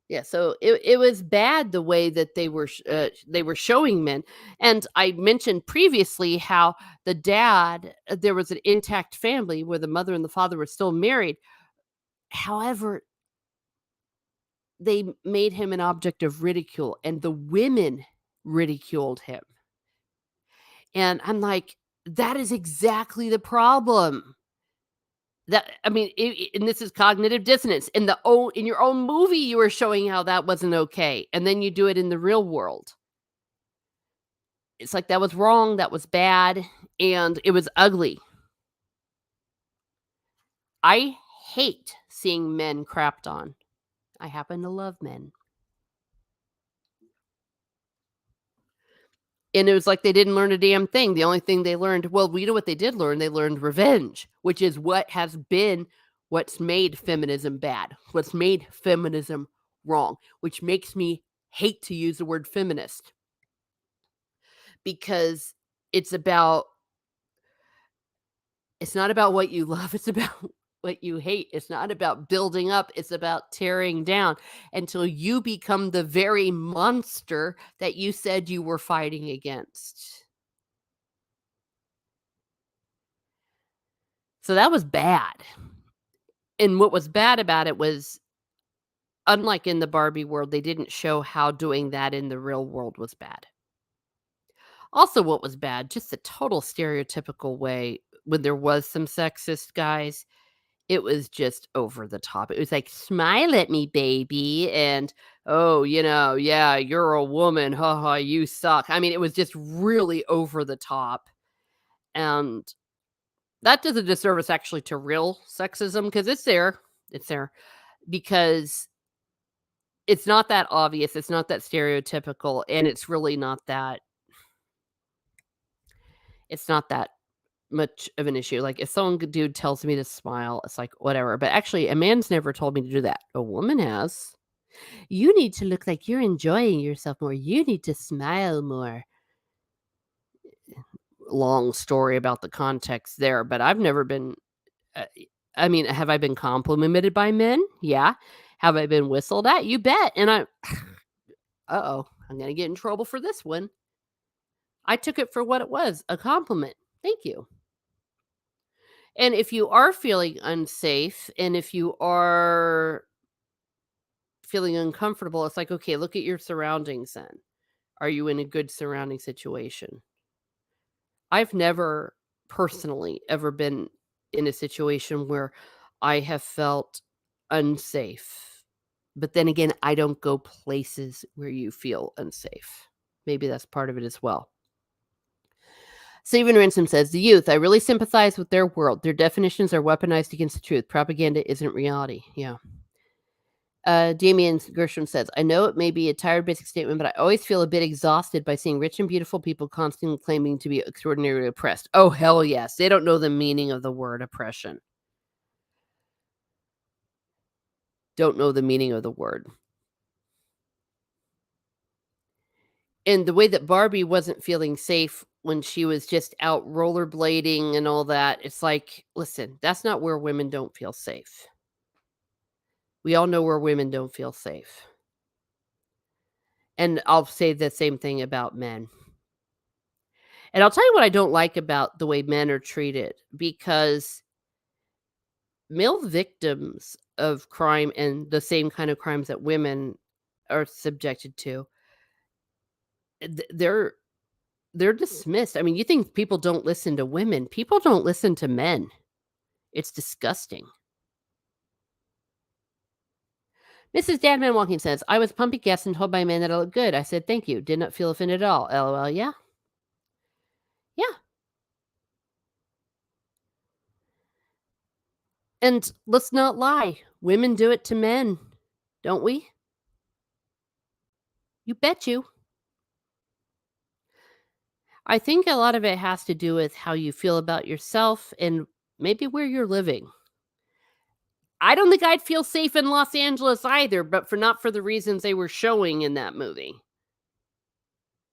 S1: Yeah, so it was bad the way that they were showing men, and I mentioned previously how the dad there was an intact family where the mother and the father were still married. However, they made him an object of ridicule, and the women ridiculed him. And I'm like, that is exactly the problem. That I mean, and this is cognitive dissonance. In your own movie, you were showing how that wasn't okay, and then you do it in the real world. It's like that was wrong, that was bad, and it was ugly. I hate seeing men crapped on. I happen to love men. And it was like they didn't learn a damn thing. The only thing they learned, well, we know what they did learn. They learned revenge, which is what's made feminism bad, what's made feminism wrong, which makes me hate to use the word feminist because it's about it's not about what you love, it's about what you hate. It's not about building up, it's about tearing down until you become the very monster that you said you were fighting against. So that was bad. And what was bad about it was, unlike in the Barbie world, they didn't show how doing that in the real world was bad. Also, what was bad, just the total stereotypical way when there was some sexist guys, it was just over the top. It was like, "Smile at me, baby," and, "Oh, yeah, you're a woman, haha, you suck." I mean, it was just really over the top, and that does a disservice actually to real sexism because it's there, because it's not that obvious, it's not that stereotypical, and it's not that much of an issue. Like, if some dude tells me to smile, it's like, whatever, but actually, a man's never told me to do that. A woman has. "You need to look like you're enjoying yourself more. You need to smile more." Long story about the context there, but I've never been uh, I mean, have I been complimented by men? Yeah. Have I been whistled at? You bet, and I uh-oh, I'm gonna get in trouble for this one. I took it for what it was, a compliment. Thank you. And if you are feeling unsafe and if you are feeling uncomfortable, it's like, okay, look at your surroundings then. Are you in a good surrounding situation? I've never personally ever been in a situation where I have felt unsafe. But then again, I don't go places where you feel unsafe. Maybe that's part of it as well. Stephen Ransom says, "The youth, I really sympathize with their world. Their definitions are weaponized against the truth. Propaganda isn't reality." Yeah. Damian Gershon says, "I know it may be a tired, basic statement, but I always feel a bit exhausted by seeing rich and beautiful people constantly claiming to be extraordinarily oppressed." Oh, hell yes. They don't know the meaning of the word oppression. Don't know the meaning of the word. And the way that Barbie wasn't feeling safe when she was just out rollerblading and all that, it's like, listen, that's not where women don't feel safe. We all know where women don't feel safe. And I'll say the same thing about men. And I'll tell you what I don't like about the way men are treated, because male victims of crime and the same kind of crimes that women are subjected to, they're dismissed. I mean, you think people don't listen to women. People don't listen to men. It's disgusting. Mrs. Dadman Walking says, "I was pumping gas and told by a man that I looked good. I said, 'Thank you.' Did not feel offended at all. LOL." Yeah. Yeah. And let's not lie. Women do it to men, don't we? You bet you. I think a lot of it has to do with how you feel about yourself and maybe where you're living. I don't think I'd feel safe in Los Angeles either, but not for the reasons they were showing in that movie.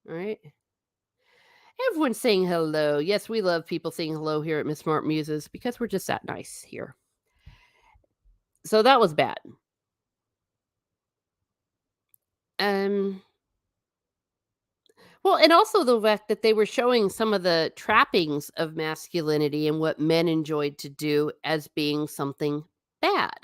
S1: Right? Everyone's saying hello. Yes, we love people saying hello here at Miss Smart Muses because we're just that nice here. So that was bad. Um well, and also the fact that they were showing some of the trappings of masculinity and what men enjoyed to do as being something bad.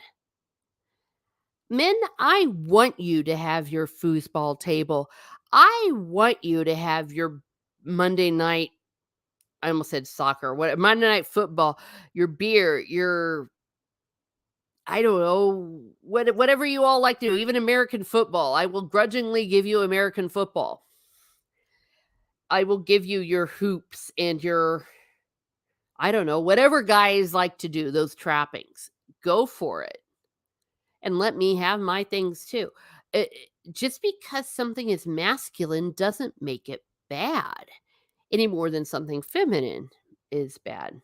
S1: Men, I want you to have your foosball table. I want you to have your Monday night, I almost said soccer, what Monday night football, your beer, your I don't know, whatever you all like to do, even American football. I will grudgingly give you American football. I will give you your hoops and your, I don't know, whatever guys like to do, those trappings. Go for it and let me have my things too. Just because something is masculine doesn't make it bad any more than something feminine is bad.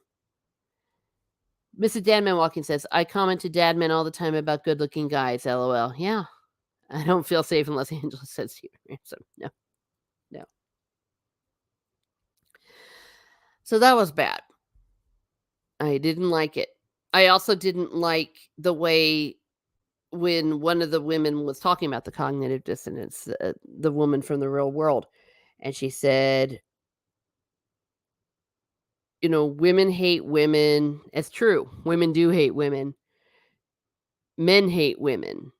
S1: Mrs. Dadman Walking says, I comment to Dadman all the time about good looking guys. LOL. Yeah. I don't feel safe unless Angela says Stephen Ransom. No, no. So that was bad. I didn't like it. I also didn't like the way when one of the women was talking about the cognitive dissonance, the woman from the real world, and she said, women hate women. It's true. Women do hate women. Men hate women.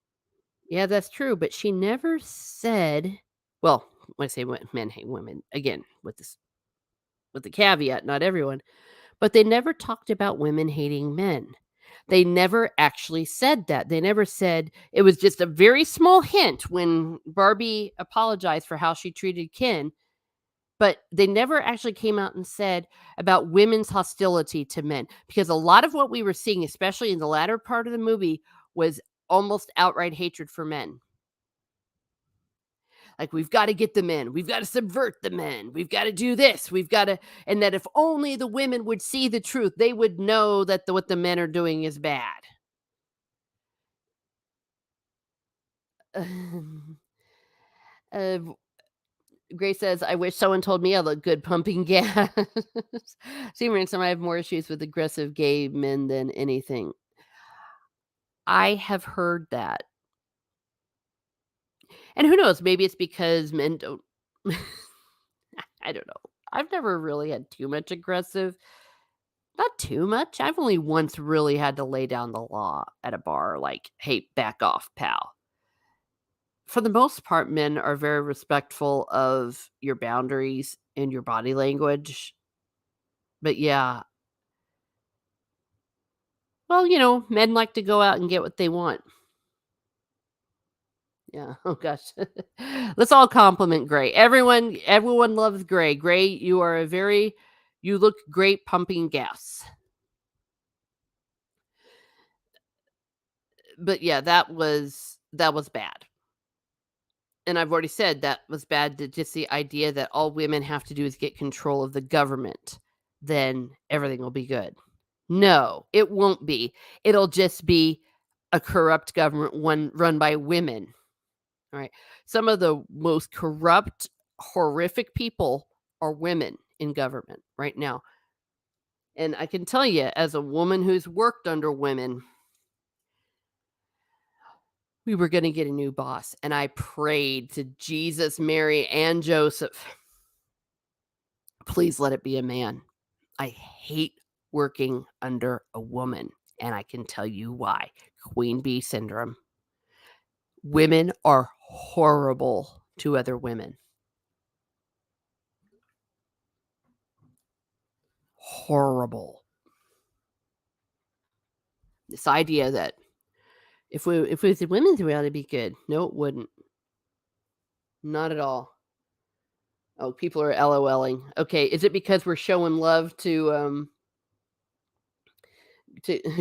S1: Yeah, that's true. But she never said, well, when I say men hate women, again, with the caveat, not everyone, but they never talked about women hating men. They never actually said that. They never said it was just a very small hint when Barbie apologized for how she treated Ken, but they never actually came out and said about women's hostility to men because a lot of what we were seeing, especially in the latter part of the movie, was almost outright hatred for men. Like, we've got to get the men. We've got to subvert the men. We've got to do this. We've got to, and that if only the women would see the truth, they would know that what the men are doing is bad. uh, Grace says, I wish someone told me I look good pumping gas. See, Ransom, I have more issues with aggressive gay men than anything. I have heard that. And who knows? Maybe it's because men don't. I don't know. I've never really had too much aggressive. Not too much. I've only once really had to lay down the law at a bar, like, hey, back off, pal. For the most part, men are very respectful of your boundaries and your body language. But yeah, well, men like to go out and get what they want. Yeah. Oh gosh. Let's all compliment Gray. Everyone loves Gray. Gray, you look great pumping gas. But yeah, that was bad. And I've already said that was bad, to just the idea that all women have to do is get control of the government, then everything will be good. No, it won't be. It'll just be a corrupt government one run by women. All right. Some of the most corrupt, horrific people are women in government right now. And I can tell you, as a woman who's worked under women, we were going to get a new boss. And I prayed to Jesus, Mary, and Joseph, please let it be a man. I hate working under a woman. And I can tell you why. Queen bee syndrome. Women are horrible to other women. Horrible. This idea that if it was a women's reality, it'd be good. No, it wouldn't. Not at all. Oh, people are LOLing. Okay, is it because we're showing love to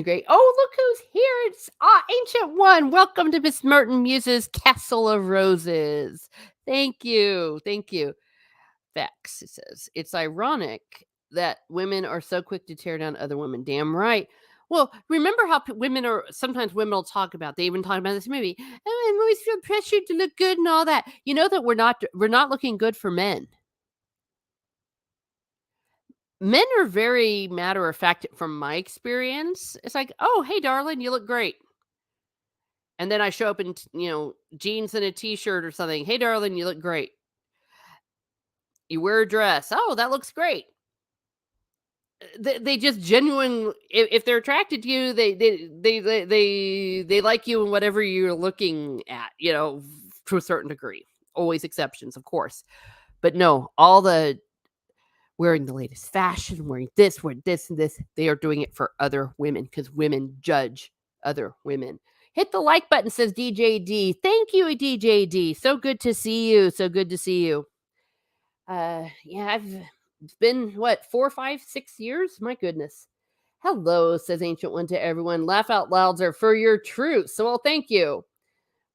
S1: great? Oh, look who's here! It's Ancient One. Welcome to Miss Merton Muse's Castle of Roses. Thank you, thank you. Facts. It says it's ironic that women are so quick to tear down other women. Damn right. Well, remember how sometimes women will talk about, they even talk about this movie. Oh, I always feel pressured to look good and all that. You know that we're not looking good for men. Men are very matter of fact from my experience. It's like, oh, hey, darling, you look great. And then I show up in, jeans and a t-shirt or something. Hey, darling, you look great. You wear a dress. Oh, that looks great. They just genuine if they're attracted to you, they like you and whatever you're looking at, to a certain degree. Always exceptions, of course. But no, all the wearing the latest fashion, wearing this and this, they are doing it for other women because women judge other women. Hit the like button, says DJD. Thank you, DJD. So good to see you. So good to see you. Yeah, it's been what, 4, 5, 6 years? My goodness. Hello, says Ancient One to everyone. Laugh out louds are for your truth. So, well, thank you.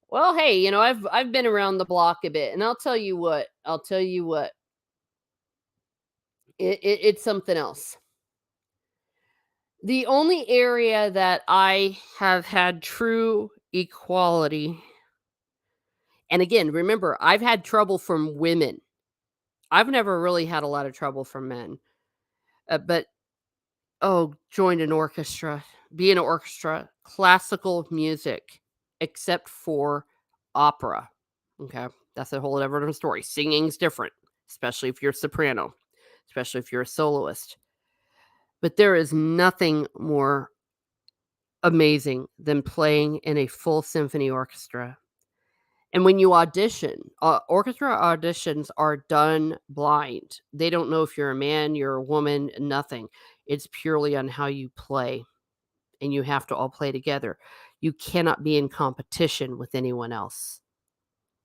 S1: Well, hey, I've been around the block a bit, and I'll tell you what. It's something else. The only area that I have had true equality, and again, remember, I've had trouble from women. I've never really had a lot of trouble from men. But oh, join an orchestra, be in an orchestra, classical music, except for opera. Okay. That's a whole other different story. Singing's different, especially if you're a soprano, especially if you're a soloist. But there is nothing more amazing than playing in a full symphony orchestra. And when you audition, orchestra auditions are done blind. They don't know if you're a man, you're a woman, nothing. It's purely on how you play, and you have to all play together. You cannot be in competition with anyone else.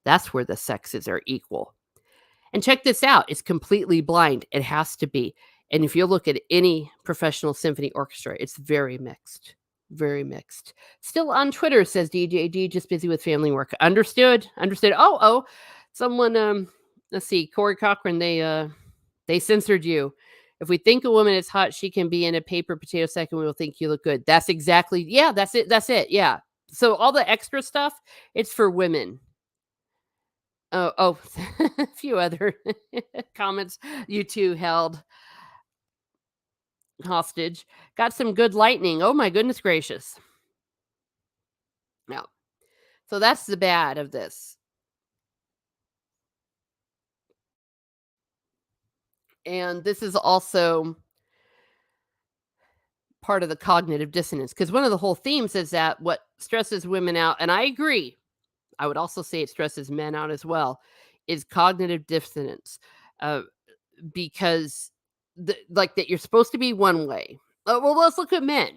S1: That's where the sexes are equal. And check this out, it's completely blind. It has to be. And if you look at any professional symphony orchestra, it's very mixed. Very mixed. Still on Twitter, says DJD, just busy with family work. Understood. Understood. Oh, someone let's see, Corey Cochran, they censored you. If we think a woman is hot, she can be in a paper potato sack and we will think you look good. That's exactly, yeah, that's it. That's it. Yeah. So all the extra stuff, it's for women. Oh, a few other comments. You two held hostage. Got some good lightning. Oh my goodness gracious. Yeah. So that's the bad of this. And this is also part of the cognitive dissonance because one of the whole themes is that what stresses women out, and I agree, I would also say it stresses men out as well, is cognitive dissonance. Uh, because like that you're supposed to be one way. Well, let's look at men.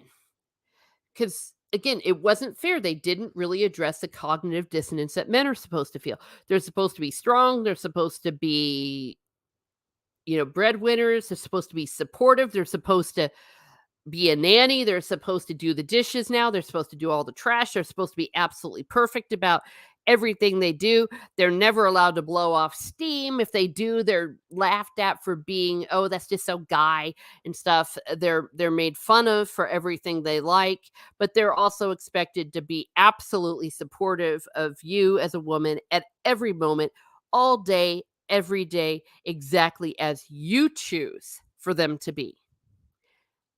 S1: Because again, it wasn't fair. They didn't really address the cognitive dissonance that men are supposed to feel. They're supposed to be strong. They're supposed to be, breadwinners. They're supposed to be supportive. They're supposed to be a nanny. They're supposed to do the dishes now. They're supposed to do all the trash. They're supposed to be absolutely perfect about everything they do. They're never allowed to blow off steam. If they do, they're laughed at for being, oh, that's just so guy and stuff. They're made fun of for everything they like, but they're also expected to be absolutely supportive of you as a woman at every moment, all day, every day, exactly as you choose for them to be.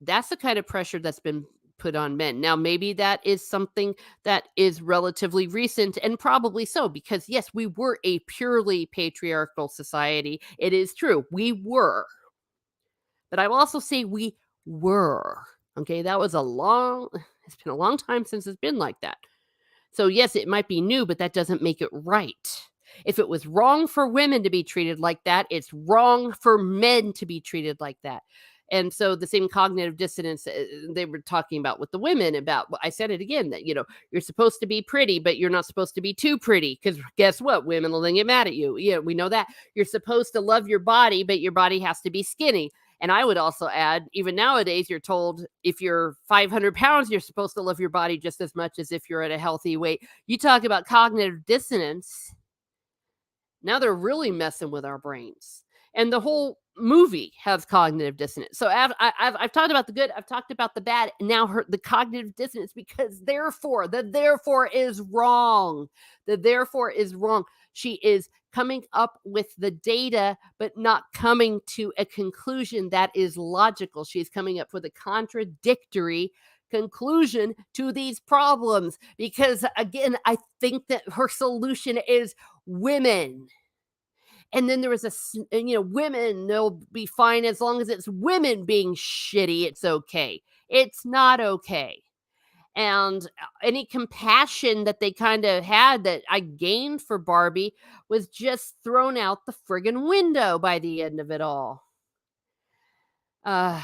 S1: That's the kind of pressure that's been put on men. Now, maybe that is something that is relatively recent, and probably so, because yes, we were a purely patriarchal society. It is true. We were. But I will also say we were. Okay. It's been a long time since it's been like that. So, yes, it might be new, but that doesn't make it right. If it was wrong for women to be treated like that, it's wrong for men to be treated like that. And so the same cognitive dissonance they were talking about with the women about, I said it again, that, you're supposed to be pretty, but you're not supposed to be too pretty because guess what? Women will then get mad at you. Yeah, we know that. You're supposed to love your body, but your body has to be skinny. And I would also add, even nowadays, you're told if you're 500 pounds, you're supposed to love your body just as much as if you're at a healthy weight. You talk about cognitive dissonance. Now they're really messing with our brains. And the whole movie has cognitive dissonance. So I've talked about the good, I've talked about the bad, and now the cognitive dissonance, because the therefore is wrong. The therefore is wrong. She is coming up with the data, but not coming to a conclusion that is logical. She's coming up with a contradictory conclusion to these problems because, again, I think that her solution is women. And then there was and, women, they'll be fine as long as it's women being shitty, it's okay. It's not okay. And any compassion that they kind of had that I gained for Barbie was just thrown out the friggin' window by the end of it all. Uh,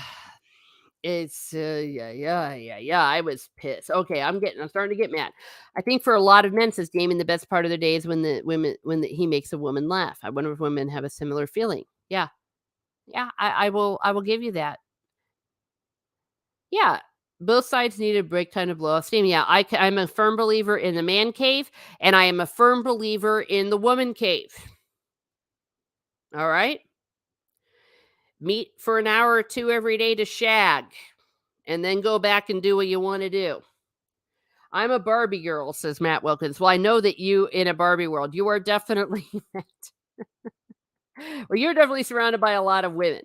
S1: yeah, I was pissed. Okay, I'm starting to get mad. I think for a lot of men, says Damon, the best part of their day is he makes a woman laugh. I wonder if women have a similar feeling. Yeah, yeah, I will give you that. Yeah, both sides need a break, kind of blow off steam. Yeah, I'm a firm believer in the man cave, and I am a firm believer in the woman cave. All right, meet for an hour or two every day to shag, and then go back and do what you want to do. I'm a Barbie girl, says Matt Wilkins. Well, I know that you in a Barbie world, you are definitely well, you're definitely surrounded by a lot of women.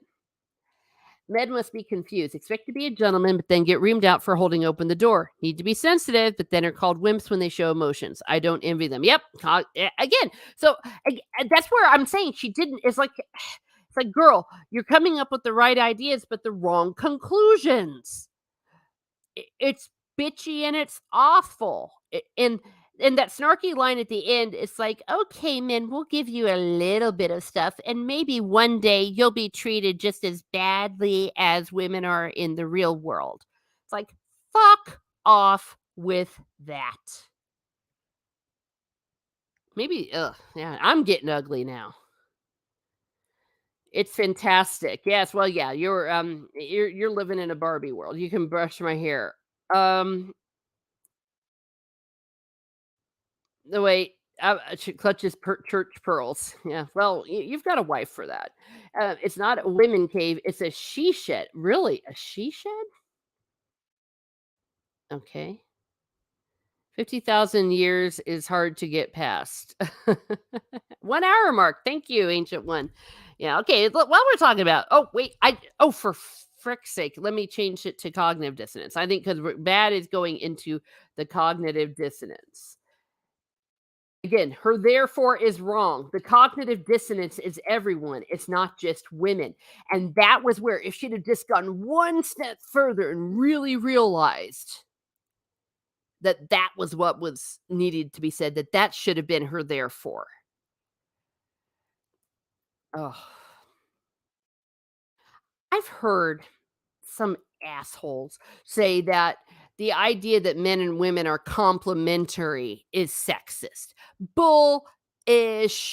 S1: Men must be confused. Expect to be a gentleman, but then get reamed out for holding open the door. Need to be sensitive, but then are called wimps when they show emotions. I don't envy them. Yep. Again, so that's where I'm saying she didn't. It's like, girl, you're coming up with the right ideas, but the wrong conclusions. It's bitchy and it's awful. And that snarky line at the end, it's like, okay, men, we'll give you a little bit of stuff, and maybe one day you'll be treated just as badly as women are in the real world. It's like, fuck off with that. Maybe, yeah, I'm getting ugly now. It's fantastic. Yes, well, yeah, you're living in a Barbie world. You can brush my hair. Um, The way she clutches church pearls. Yeah, well, you've got a wife for that. It's not a women cave, it's a she shed. Really? A she shed? Okay. 50,000 years is hard to get past. 1 hour mark. Thank you, ancient one. Yeah, okay. While we're talking about, oh, wait, for frick's sake, let me change it to cognitive dissonance. I think because bad is going into the cognitive dissonance. Again, her therefore is wrong. The cognitive dissonance is everyone. It's not just women. And that was where if she'd have just gone one step further and really realized that that was what was needed to be said, that should have been her therefore. Oh, I've heard some assholes say that the idea that men and women are complementary is sexist. Bull it,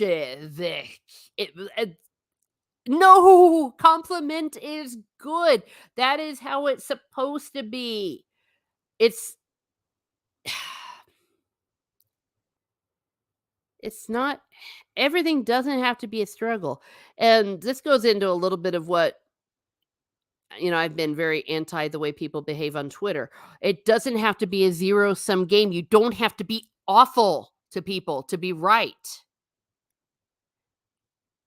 S1: no, compliment is good. That is how it's supposed to be. It's it's not everything doesn't have to be a struggle. And this goes into a little bit of what I've been very anti the way people behave on Twitter. It doesn't have to be a zero sum game. You don't have to be awful to people to be right.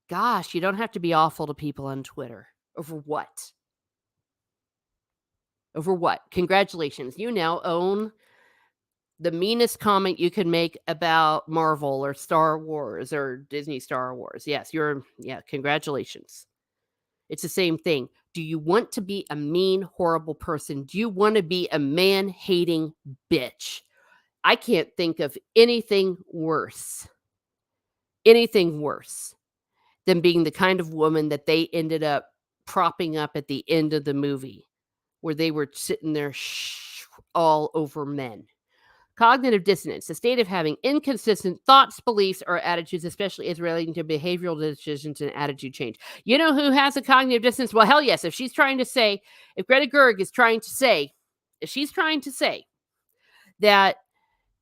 S1: Gosh, you don't have to be awful to people on Twitter. Over what? Over what? Congratulations. You now own the meanest comment you could make about Marvel or Star Wars or Disney Star Wars. Yes, congratulations. It's the same thing. Do you want to be a mean, horrible person? Do you want to be a man-hating bitch? I can't think of anything worse than being the kind of woman that they ended up propping up at the end of the movie, where they were sitting there all over men. Cognitive dissonance, the state of having inconsistent thoughts, beliefs, or attitudes, especially as relating to behavioral decisions and attitude change. You know who has a cognitive dissonance? Well, hell yes. If she's trying to say, if Greta Gerwig is trying to say, if she's trying to say that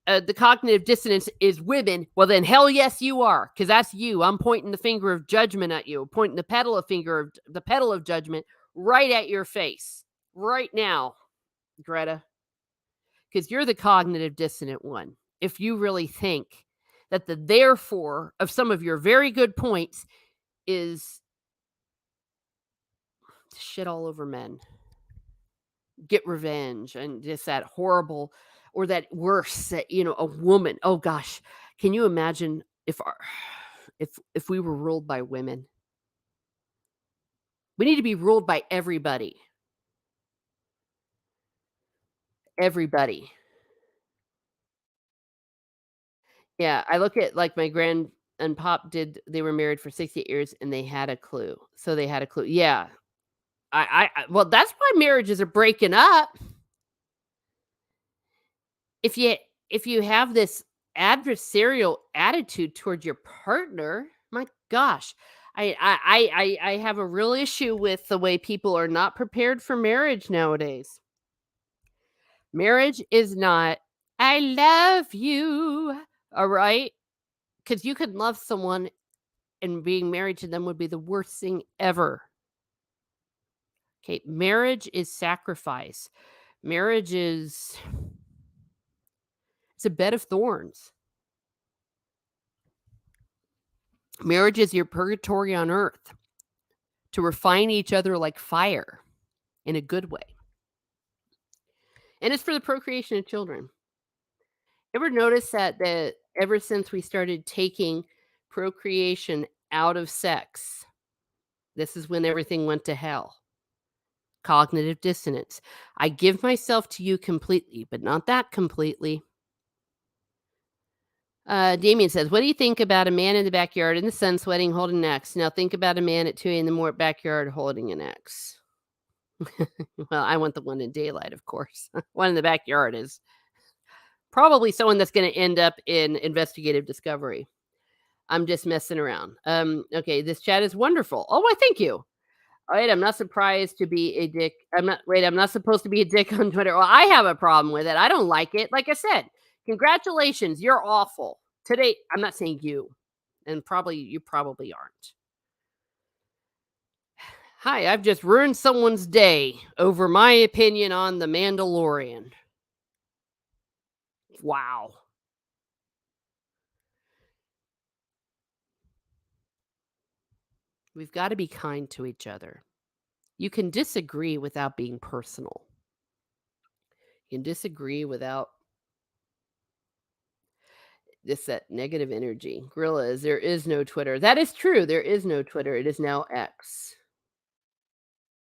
S1: the cognitive dissonance is women, well, then hell yes, you are, because that's you. I'm pointing the finger of judgment at you, pointing the pedal of judgment right at your face right now, Greta, because you're the cognitive dissonant one. If you really think that the therefore of some of your very good points is shit all over men, get revenge, and just that horrible, or that worse, that, a woman. Oh gosh, can you imagine if we were ruled by women. We need to be ruled by everybody. Everybody. Yeah, I look at, like, my grand and pop did they were married for 68 years, and they had a clue. So they had a clue. Yeah. I well, that's why marriages are breaking up. If you if you have this adversarial attitude toward your partner, my gosh, I have a real issue with the way people are not prepared for marriage nowadays. Marriage is not, "I love you," alright? Because you could love someone and being married to them would be the worst thing ever. Okay, marriage is sacrifice. Marriage is it's a bed of thorns. Marriage is your purgatory on earth to refine each other like fire in a good way. And it's for the procreation of children. Ever notice that ever since we started taking procreation out of sex, this is when everything went to hell. Cognitive dissonance. I give myself to you completely, but not that completely. Damien says, "What do you think about a man in the backyard in the sun sweating, holding an axe? Now think about a man at 2 in the morning backyard holding an axe." Well, I want the one in daylight, of course. One in the backyard is probably someone that's gonna end up in investigative discovery. I'm just messing around. Okay, this chat is wonderful. Oh, why, thank you. Alright, I'm not surprised to be a dick. I'm not supposed to be a dick on Twitter. Well, I have a problem with it. I don't like it. Like I said, congratulations, you're awful. Today, I'm not saying you, and you probably aren't. Hi, I've just ruined someone's day over my opinion on The Mandalorian. Wow. We've gotta be kind to each other. You can disagree without being personal. You can disagree without that negative energy. Gorillas, there is no Twitter. That is true. There is no Twitter. It is now X.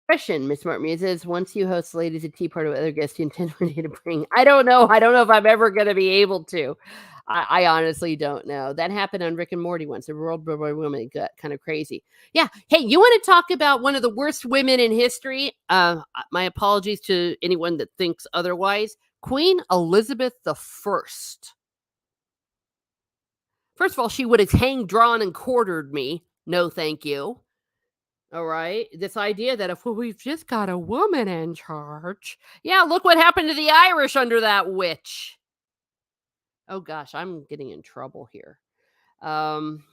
S1: Question, Miss Martin says, once you host Ladies at Tea Party with other guests, you intend one day to bring. I don't know. I don't know if I'm ever going to be able to. I honestly don't know. That happened on Rick and Morty once. A world where women got kind of crazy. Yeah. Hey, you want to talk about one of the worst women in history? My apologies to anyone that thinks otherwise. Queen Elizabeth the First. First of all, she would have hanged, drawn, and quartered me. No, thank you. All right. This idea that if we've just got a woman in charge. Yeah, look what happened to the Irish under that witch. Oh gosh, I'm getting in trouble here. Um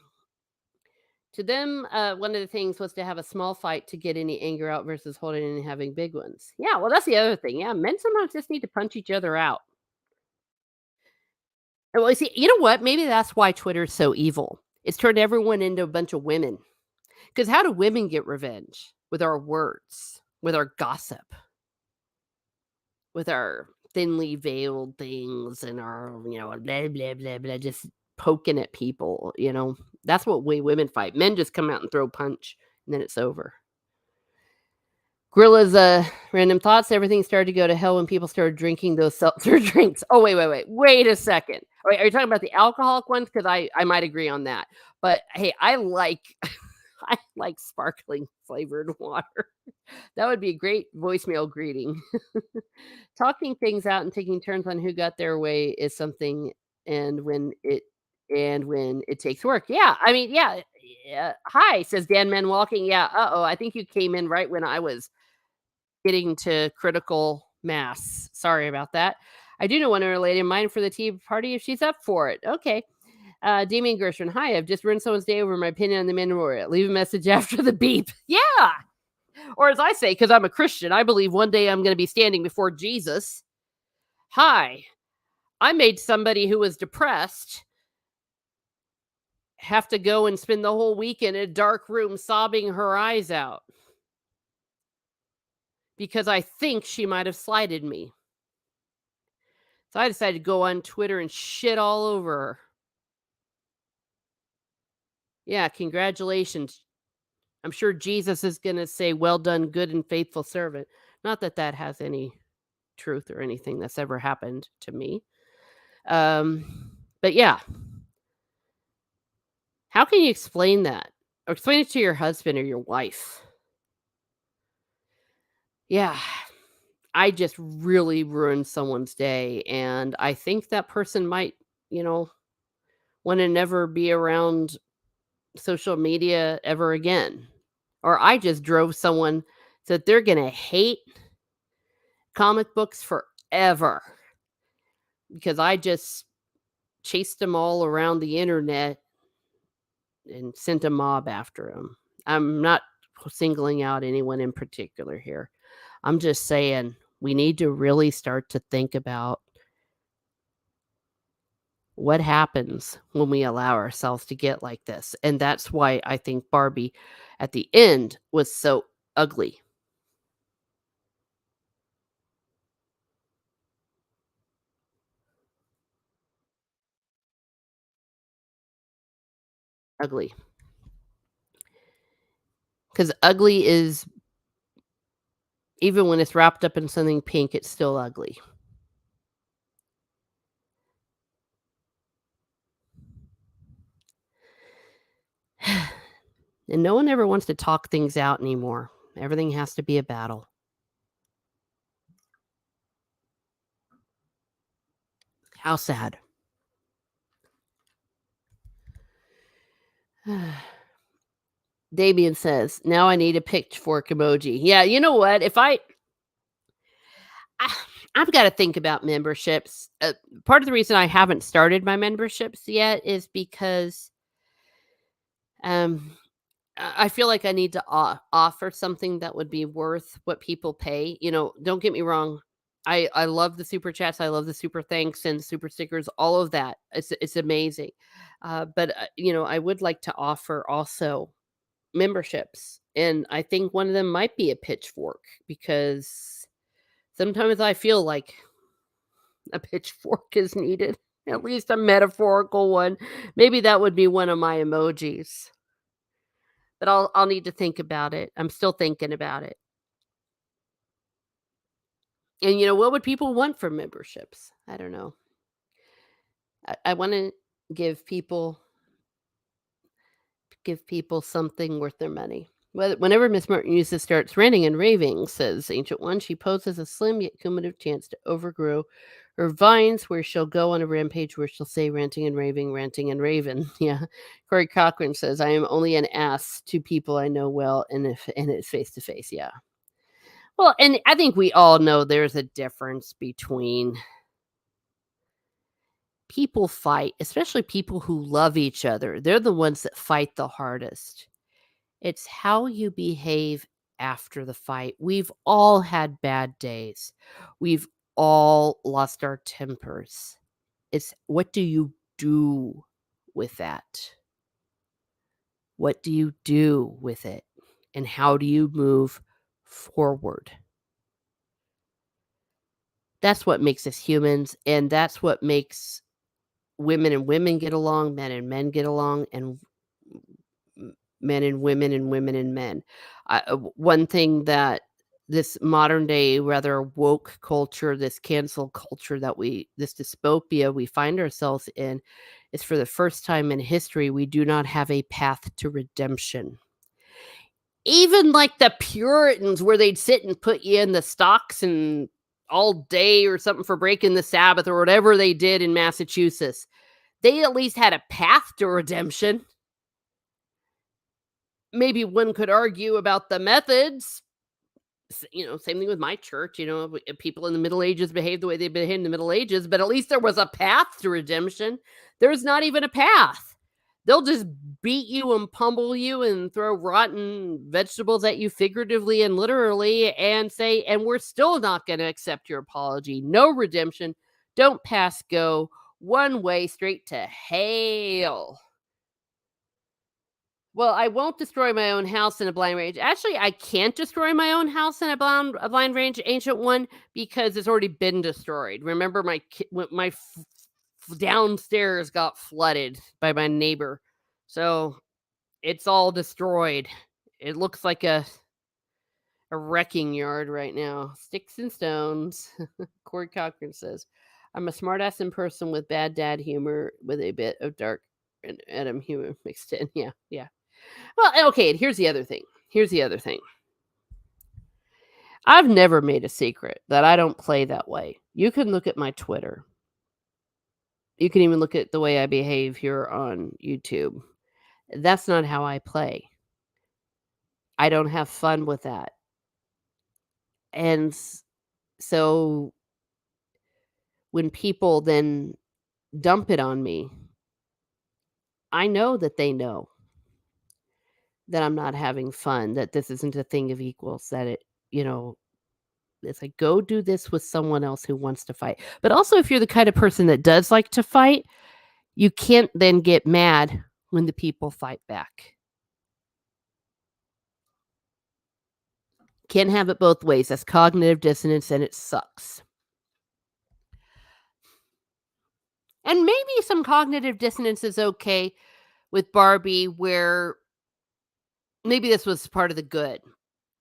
S1: to them, one of the things was to have a small fight to get any anger out versus holding and having big ones. Yeah, well, that's the other thing. Yeah, men sometimes just need to punch each other out. And well, you see, you know what? Maybe that's why Twitter's so evil. It's turned everyone into a bunch of women. Because how do women get revenge? With our words, with our gossip, with our thinly veiled things and our, blah, blah, blah, blah, just poking at people. That's what way women fight. Men just come out and throw a punch and then it's over. Gorilla's random thoughts. Everything started to go to hell when people started drinking those seltzer drinks. Oh, wait a second. Wait, are you talking about the alcoholic ones? Because I might agree on that. But hey, I like I like sparkling flavored water. That would be a great voicemail greeting. Talking things out and taking turns on who got their way is something, and when it takes work. Yeah, I mean, yeah. Yeah. Hi, says Dan Man walking. Yeah. Uh-oh. I think you came in right when I was getting to critical mass. Sorry about that. I do know one related mine for the tea party if she's up for it. Okay. Damien Gershwin. Hi, I've just ruined someone's day over my opinion on the Mandalorian. Leave a message after the beep. Yeah. Or as I say, because I'm a Christian, I believe one day I'm going to be standing before Jesus. Hi, I made somebody who was depressed have to go and spend the whole week in a dark room sobbing her eyes out because I think she might have slighted me. So I decided to go on Twitter and shit all over her. Yeah, congratulations. I'm sure Jesus is gonna say, "Well done, good and faithful servant." Not that that has any truth or anything that's ever happened to me. But yeah, how can you explain that? Or explain it to your husband or your wife. Yeah, I just really ruined someone's day, and I think that person might, you know, wanna never be around social media ever again. Or I just drove someone that they're gonna hate comic books forever because I just chased them all around the internet and sent a mob after them. I'm not singling out anyone in particular here. I'm just saying we need to really start to think about what happens when we allow ourselves to get like this. And that's why I think Barbie at the end was so ugly. Ugly. Because ugly is, even when it's wrapped up in something pink, it's still ugly. And no one ever wants to talk things out anymore. Everything has to be a battle. How sad. Damien says, "Now I need a pitchfork emoji." Yeah, you know what? I I've gotta think about memberships. Part of the reason I haven't started my memberships yet is because, um, I feel like I need to offer something that would be worth what people pay. Don't get me wrong. I love the super chats. I love the super thanks and super stickers. All of that. It's amazing. But I would like to offer also memberships, and I think one of them might be a pitchfork because sometimes I feel like a pitchfork is needed. At least a metaphorical one. Maybe that would be one of my emojis. But I'll need to think about it. I'm still thinking about it. And, what would people want from memberships? I don't know. I wanna give people give people something worth their money. Whenever Miss Martinuzzi starts ranting and raving, says Ancient One, she poses a slim yet cumulative chance to overgrow her vines, where she'll go on a rampage where she'll say ranting and raving. Yeah. Corey Cochran says, "I am only an ass to people I know well, and it's face to face." Yeah. Well, and I think we all know there's a difference between people fight, especially people who love each other. They're the ones that fight the hardest. It's how you behave after the fight. We've all had bad days. We've all lost our tempers. It's what do you do with that? What do you do with it? And how do you move forward? That's what makes us humans, and that's what makes women and women get along, men and men get along, and men and women and men. One thing that this modern day, rather woke culture, this cancel culture this dystopia we find ourselves in, is for the first time in history, we do not have a path to redemption. Even like the Puritans, where they'd sit and put you in the stocks and all day or something for breaking the Sabbath or whatever they did in Massachusetts. They at least had a path to redemption. Maybe one could argue about the methods. Same thing with my church. People in the Middle Ages behaved the way they behaved in the Middle Ages, but at least there was a path to redemption. There's not even a path. They'll just beat you and pummel you and throw rotten vegetables at you figuratively and literally and say, and we're still not going to accept your apology. No redemption. Don't pass go. One way straight to hell. Well, I won't destroy my own house in a blind range. Actually, I can't destroy my own house in a blind range, Ancient One, because it's already been destroyed. Remember, my downstairs got flooded by my neighbor, so It's all destroyed. It looks like a wrecking yard right now. Sticks and stones. Corey Cochran says, I'm a smartass in person with bad dad humor with a bit of dark and Adam humor mixed in. Yeah, yeah. Well, okay, and here's the other thing. Here's the other thing. I've never made a secret that I don't play that way. You can look at my Twitter. You can even look at the way I behave here on YouTube. That's not how I play. I don't have fun with that. And so when people then dump it on me, I know that they know that I'm not having fun, that this isn't a thing of equals, that you know, it's like, go do this with someone else who wants to fight. But also, if you're the kind of person that does like to fight, you can't then get mad when the people fight back. Can't have it both ways. That's cognitive dissonance and it sucks. And maybe some cognitive dissonance is okay with Barbie, where maybe this was part of the good.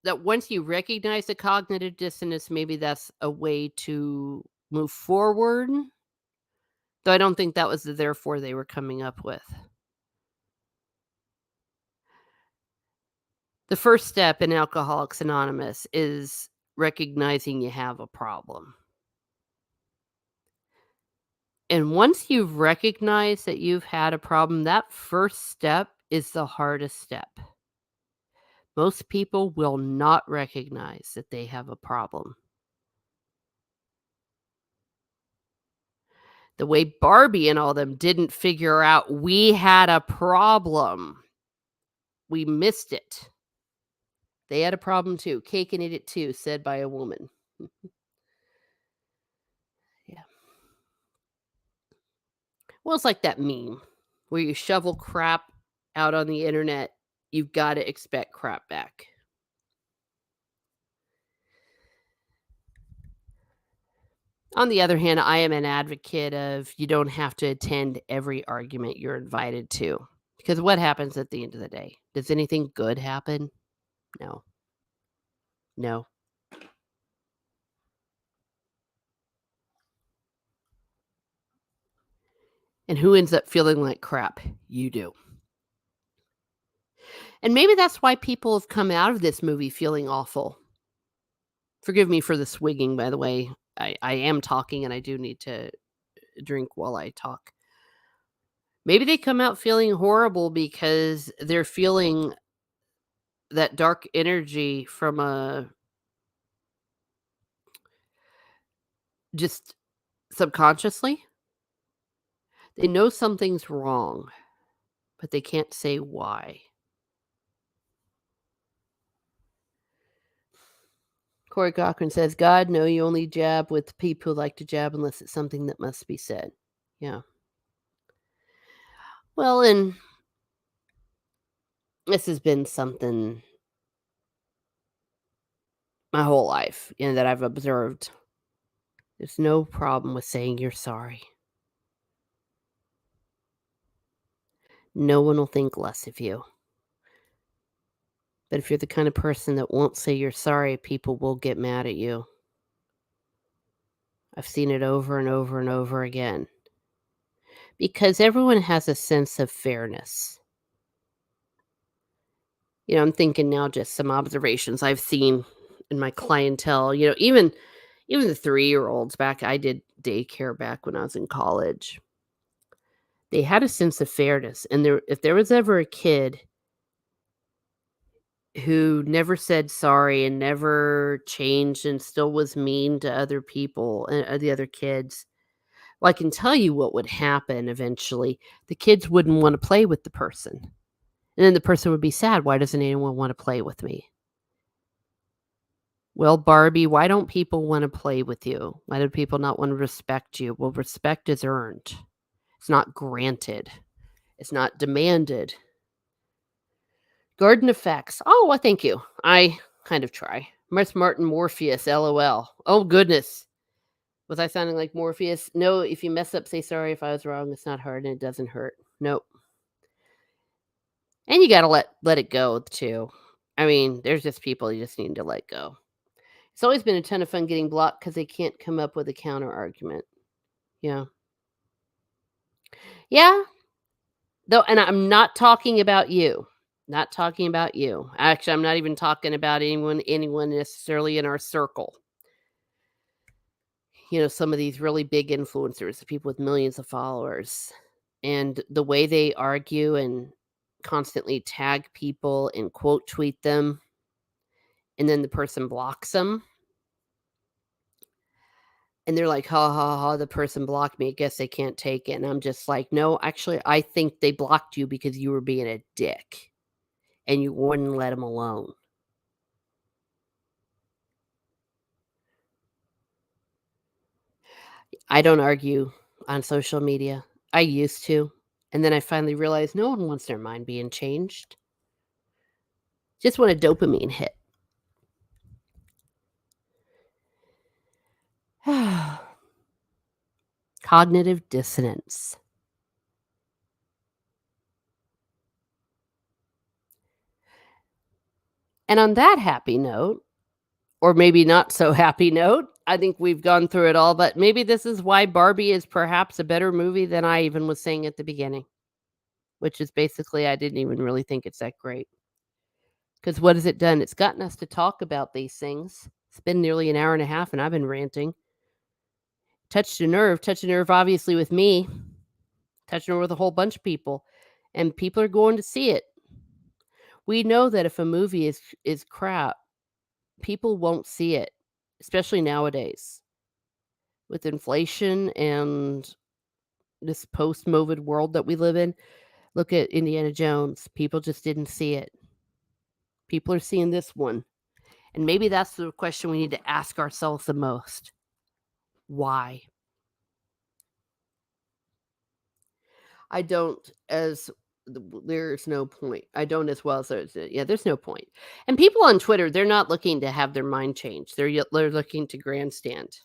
S1: That once you recognize the cognitive dissonance, maybe that's a way to move forward. Though I don't think that was the therefore they were coming up with. The first step in Alcoholics Anonymous is recognizing you have a problem. And once you've recognized that you've had a problem, that first step is the hardest step. Most people will not recognize that they have a problem. The way Barbie and all them didn't figure out we had a problem. We missed it. They had a problem too. Cake and eat it too, said by a woman. Yeah. Well, it's like that meme where you shovel crap out on the internet, you've got to expect crap back. On the other hand, I am an advocate of you don't have to attend every argument you're invited to. Because what happens at the end of the day? Does anything good happen? No. No. And who ends up feeling like crap? You do. And maybe that's why people have come out of this movie feeling awful. Forgive me for the swigging, by the way. I am talking and I do need to drink while I talk. Maybe they come out feeling horrible because they're feeling that dark energy from just subconsciously. They know something's wrong, but they can't say why. Corey Cochran says, God, no, you only jab with people who like to jab unless it's something that must be said. Yeah. Well, and this has been something my whole life, that I've observed. There's no problem with saying you're sorry. No one will think less of you. But if you're the kind of person that won't say you're sorry, people will get mad at you. I've seen it over and over and over again. Because everyone has a sense of fairness. I'm thinking now just some observations I've seen in my clientele, even the 3-year-olds back. I did daycare back when I was in college. They had a sense of fairness, and if there was ever a kid who never said sorry and never changed and still was mean to other people and the other kids, well, I can tell you what would happen eventually. The kids wouldn't want to play with the person. And then the person would be sad. Why doesn't anyone want to play with me? Well, Barbie, why don't people want to play with you? Why do people not want to respect you? Well, respect is earned. It's not granted. It's not demanded. Garden effects. Oh, well, thank you. I kind of try. Miss Martin Morpheus, LOL. Oh, goodness. Was I sounding like Morpheus? No, if you mess up, say sorry if I was wrong. It's not hard and it doesn't hurt. Nope. And you gotta let it go too. I mean, there's just people you just need to let go. It's always been a ton of fun getting blocked because they can't come up with a counter argument. Yeah. Yeah, though, and I'm not talking about you. Not talking about you. Actually, I'm not even talking about anyone necessarily in our circle. Some of these really big influencers, the people with millions of followers, and the way they argue and constantly tag people and quote tweet them, and then the person blocks them, and they're like, "Ha ha ha, the person blocked me. I guess they can't take it." And I'm just like, "No, actually, I think they blocked you because you were being a dick and you wouldn't let them alone." I don't argue on social media. I used to. And then I finally realized no one wants their mind being changed. Just want a dopamine hit. Cognitive dissonance. And on that happy note, or maybe not so happy note, I think we've gone through it all, but maybe this is why Barbie is perhaps a better movie than I even was saying at the beginning, which is basically I didn't even really think it's that great. Because what has it done? It's gotten us to talk about these things. It's been nearly an hour and a half, and I've been ranting. Touched a nerve obviously with me, touched a nerve with a whole bunch of people, and people are going to see it. We know that if a movie is crap, people won't see it, especially nowadays with inflation and this post-COVID world that we live in. Look at Indiana Jones. People just didn't see it. People are seeing this one. And maybe that's the question we need to ask ourselves the most. Why? I don't as there's no point. I don't as well as yeah, there's no point. And people on Twitter, they're not looking to have their mind changed. They're looking to grandstand.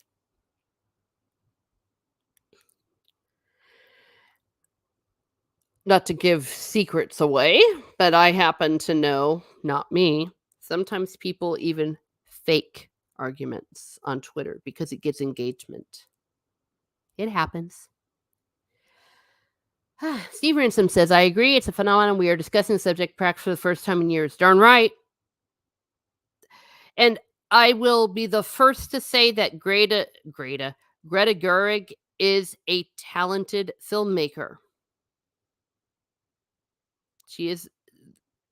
S1: Not to give secrets away, but I happen to know, not me, sometimes people even fake arguments on Twitter because it gets engagement. It happens. Steve Ransom says, I agree. It's a phenomenon. We are discussing the subject perhaps for the first time in years. Darn right. And I will be the first to say that Greta Gerwig is a talented filmmaker.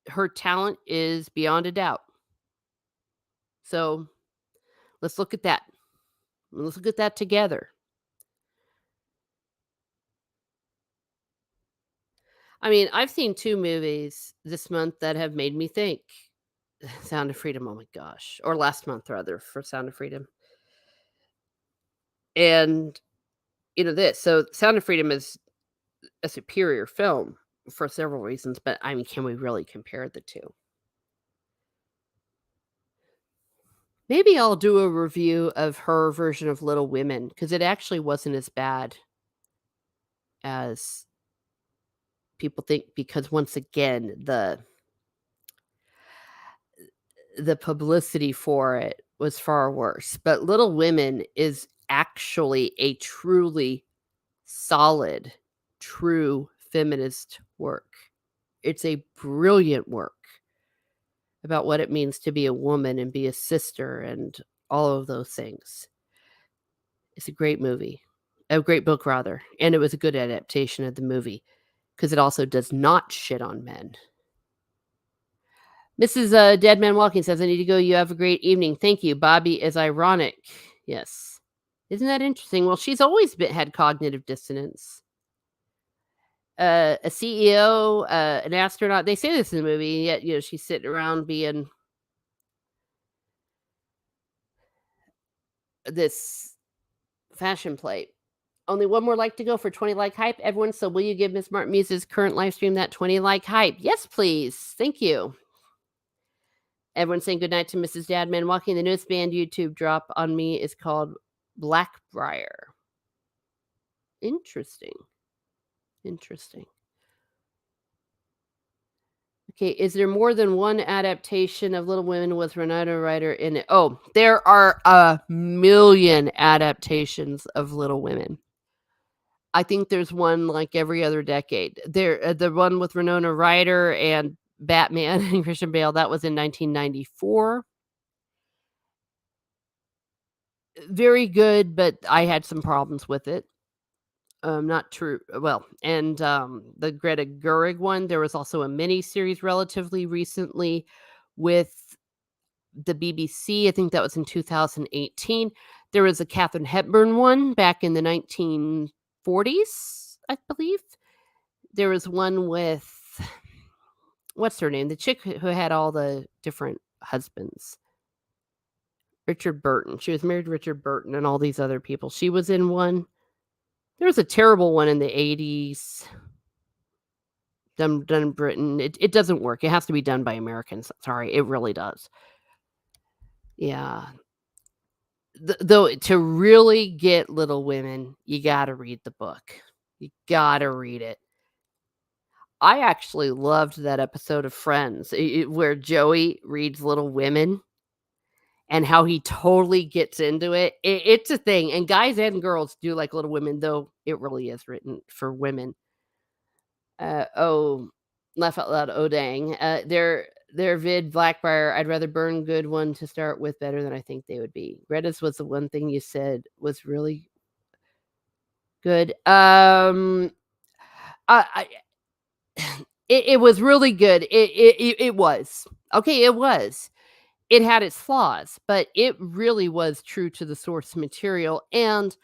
S1: Her talent is beyond a doubt. So let's look at that. Let's look at that together. I mean, I've seen 2 movies this month that have made me think. Sound of Freedom, oh my gosh, or last month rather for Sound of Freedom. And, this. So Sound of Freedom is a superior film for several reasons, but I mean, can we really compare the 2? Maybe I'll do a review of her version of Little Women because it actually wasn't as bad as people think because once again, the publicity for it was far worse. But Little Women is actually a truly solid, true feminist work. It's a brilliant work about what it means to be a woman and be a sister and all of those things. It's a great movie. A great book rather, and it was a good adaptation of the movie because it also does not shit on men. Mrs. Dead Man Walking says, I need to go. You have a great evening. Thank you. Bobby is ironic. Yes. Isn't that interesting? Well, she's always had cognitive dissonance. A CEO, an astronaut, they say this in the movie, yet, she's sitting around being this fashion plate. Only one more like to go for 20 like hype. Everyone, so will you give Miss Martin Muse's current live stream that 20 like hype? Yes, please. Thank you. Everyone saying goodnight to Mrs. Dadman Walking. The newest band YouTube drop on me is called Blackbriar. Interesting. Okay, is there more than one adaptation of Little Women with Renata Ryder in it? Oh, there are a million adaptations of Little Women. I think there's one like every other decade. The one with Winona Ryder and Batman and Christian Bale, that was in 1994. Very good, but I had some problems with it. Not true. Well, and the Greta Gerwig one, there was also a mini series relatively recently with the BBC. I think that was in 2018. There was a Katharine Hepburn one back in the 1940s, I believe. There was one with what's her name? The chick who had all the different husbands. Richard Burton. She was married to Richard Burton and all these other people. She was in one. There was a terrible one in the 80s. Done in Britain. It doesn't work. It has to be done by Americans. Sorry, it really does. Yeah. Though to really get Little Women, you gotta read the book. You gotta read it. I actually loved that episode of Friends, where Joey reads Little Women and how he totally gets into it. It's a thing, and guys and girls do like Little Women, though it really is written for women. Oh, laugh out loud, oh dang. Their vid Blackbriar, I'd rather burn good one to start with better than I think they would be. Greta's was the one thing you said was really good. I it was really good. It was. Okay, it was. It had its flaws, but it really was true to the source material, and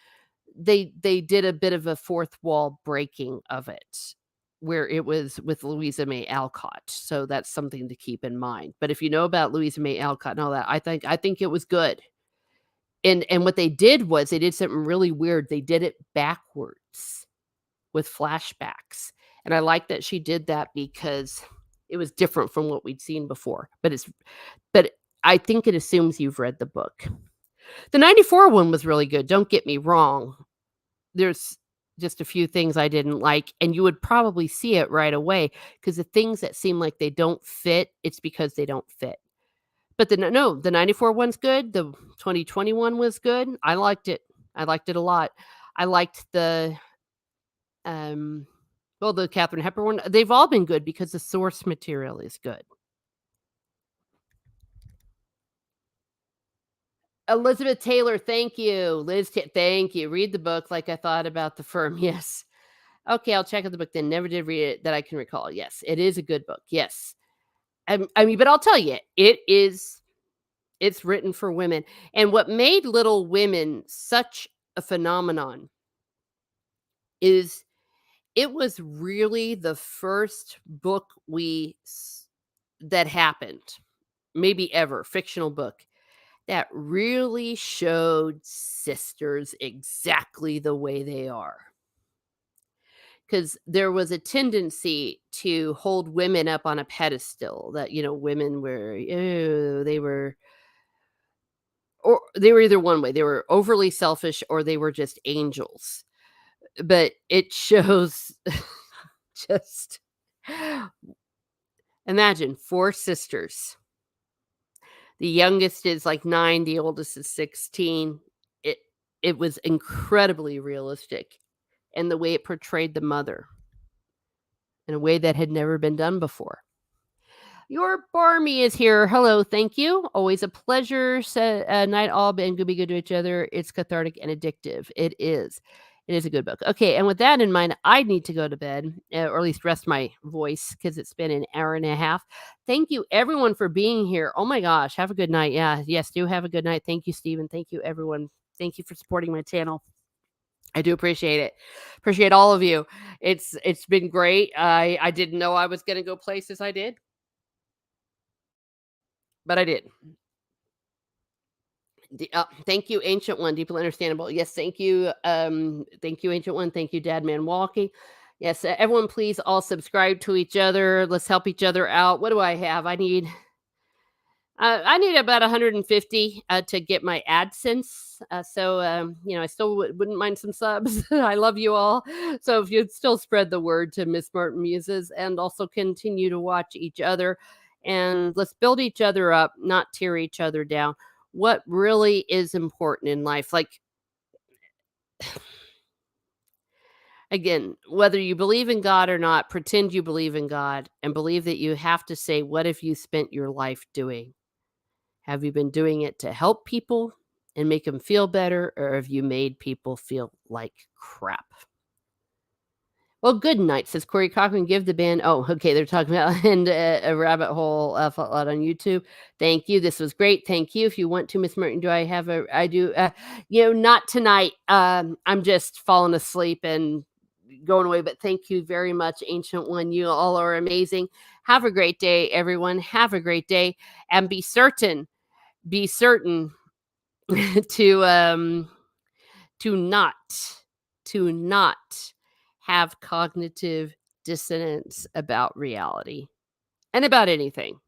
S1: they did a bit of a fourth wall breaking of it, where it was with Louisa May Alcott, so that's something to keep in mind. But if you know about Louisa May Alcott and all that, I think it was good. And what they did was they did something really weird. They did it backwards with flashbacks, and I like that she did that because it was different from what we'd seen before, but I think it assumes you've read the book. The '94 one was really good, don't get me wrong. There's just a few things I didn't like, and you would probably see it right away because the things that seem like they don't fit, it's because they don't fit. But the '94 one's good, the 2021 was good, I liked it. I liked it a lot. I liked um, the Katharine Hepburn one. They've all been good because the source material is good. Elizabeth Taylor, thank you. Thank you. Read the book like I thought about the firm. Yes. Okay, I'll check out the book then. Never did read it that I can recall. Yes, it is a good book. Yes. I mean, but I'll tell you, it's written for women. And what made Little Women such a phenomenon is it was really the first book that happened, maybe ever, fictional book that really showed sisters exactly the way they are. Because there was a tendency to hold women up on a pedestal that, women were, ew, they were either one way. They were overly selfish or they were just angels. But it shows just imagine 4 sisters. The youngest is like 9, the oldest is 16. It it was incredibly realistic, and the way it portrayed the mother in a way that had never been done before. Your Barmy is here. Hello, thank you. Always a pleasure. Night all and be good to each other. It's cathartic and addictive. It is. It is a good book. Okay, and with that in mind, I need to go to bed, or at least rest my voice because it's been an hour and a half. Thank you, everyone, for being here. Oh my gosh, have a good night. Yeah, yes, do have a good night. Thank you, Stephen. Thank you, everyone. Thank you for supporting my channel. I do appreciate it. Appreciate all of you. It's been great. I didn't know I was going to go places I did, but I did. Thank you, Ancient One. Deeply understandable. Yes, thank you. Thank you, Ancient One. Thank you, Dadman Walking. Yes, everyone, please all subscribe to each other. Let's help each other out. What do I have? I need I need about 150 to get my AdSense. I still wouldn't mind some subs. I love you all. So if you'd still spread the word to Miss Martin Muses and also continue to watch each other and let's build each other up, not tear each other down. What really is important in life? Like, again, whether you believe in God or not, pretend you believe in God and believe that you have to say, what have you spent your life doing? Have you been doing it to help people and make them feel better, or have you made people feel like crap? Well, good night, says Corey Cochran. Give the band. Oh, okay. They're talking about and a rabbit hole fought out on YouTube. Thank you. This was great. Thank you. If you want to, Miss Martin, do I have a? I do. Not tonight. I'm just falling asleep and going away. But thank you very much, Ancient One. You all are amazing. Have a great day, everyone. Have a great day, and be certain to to not to not have cognitive dissonance about reality and about anything.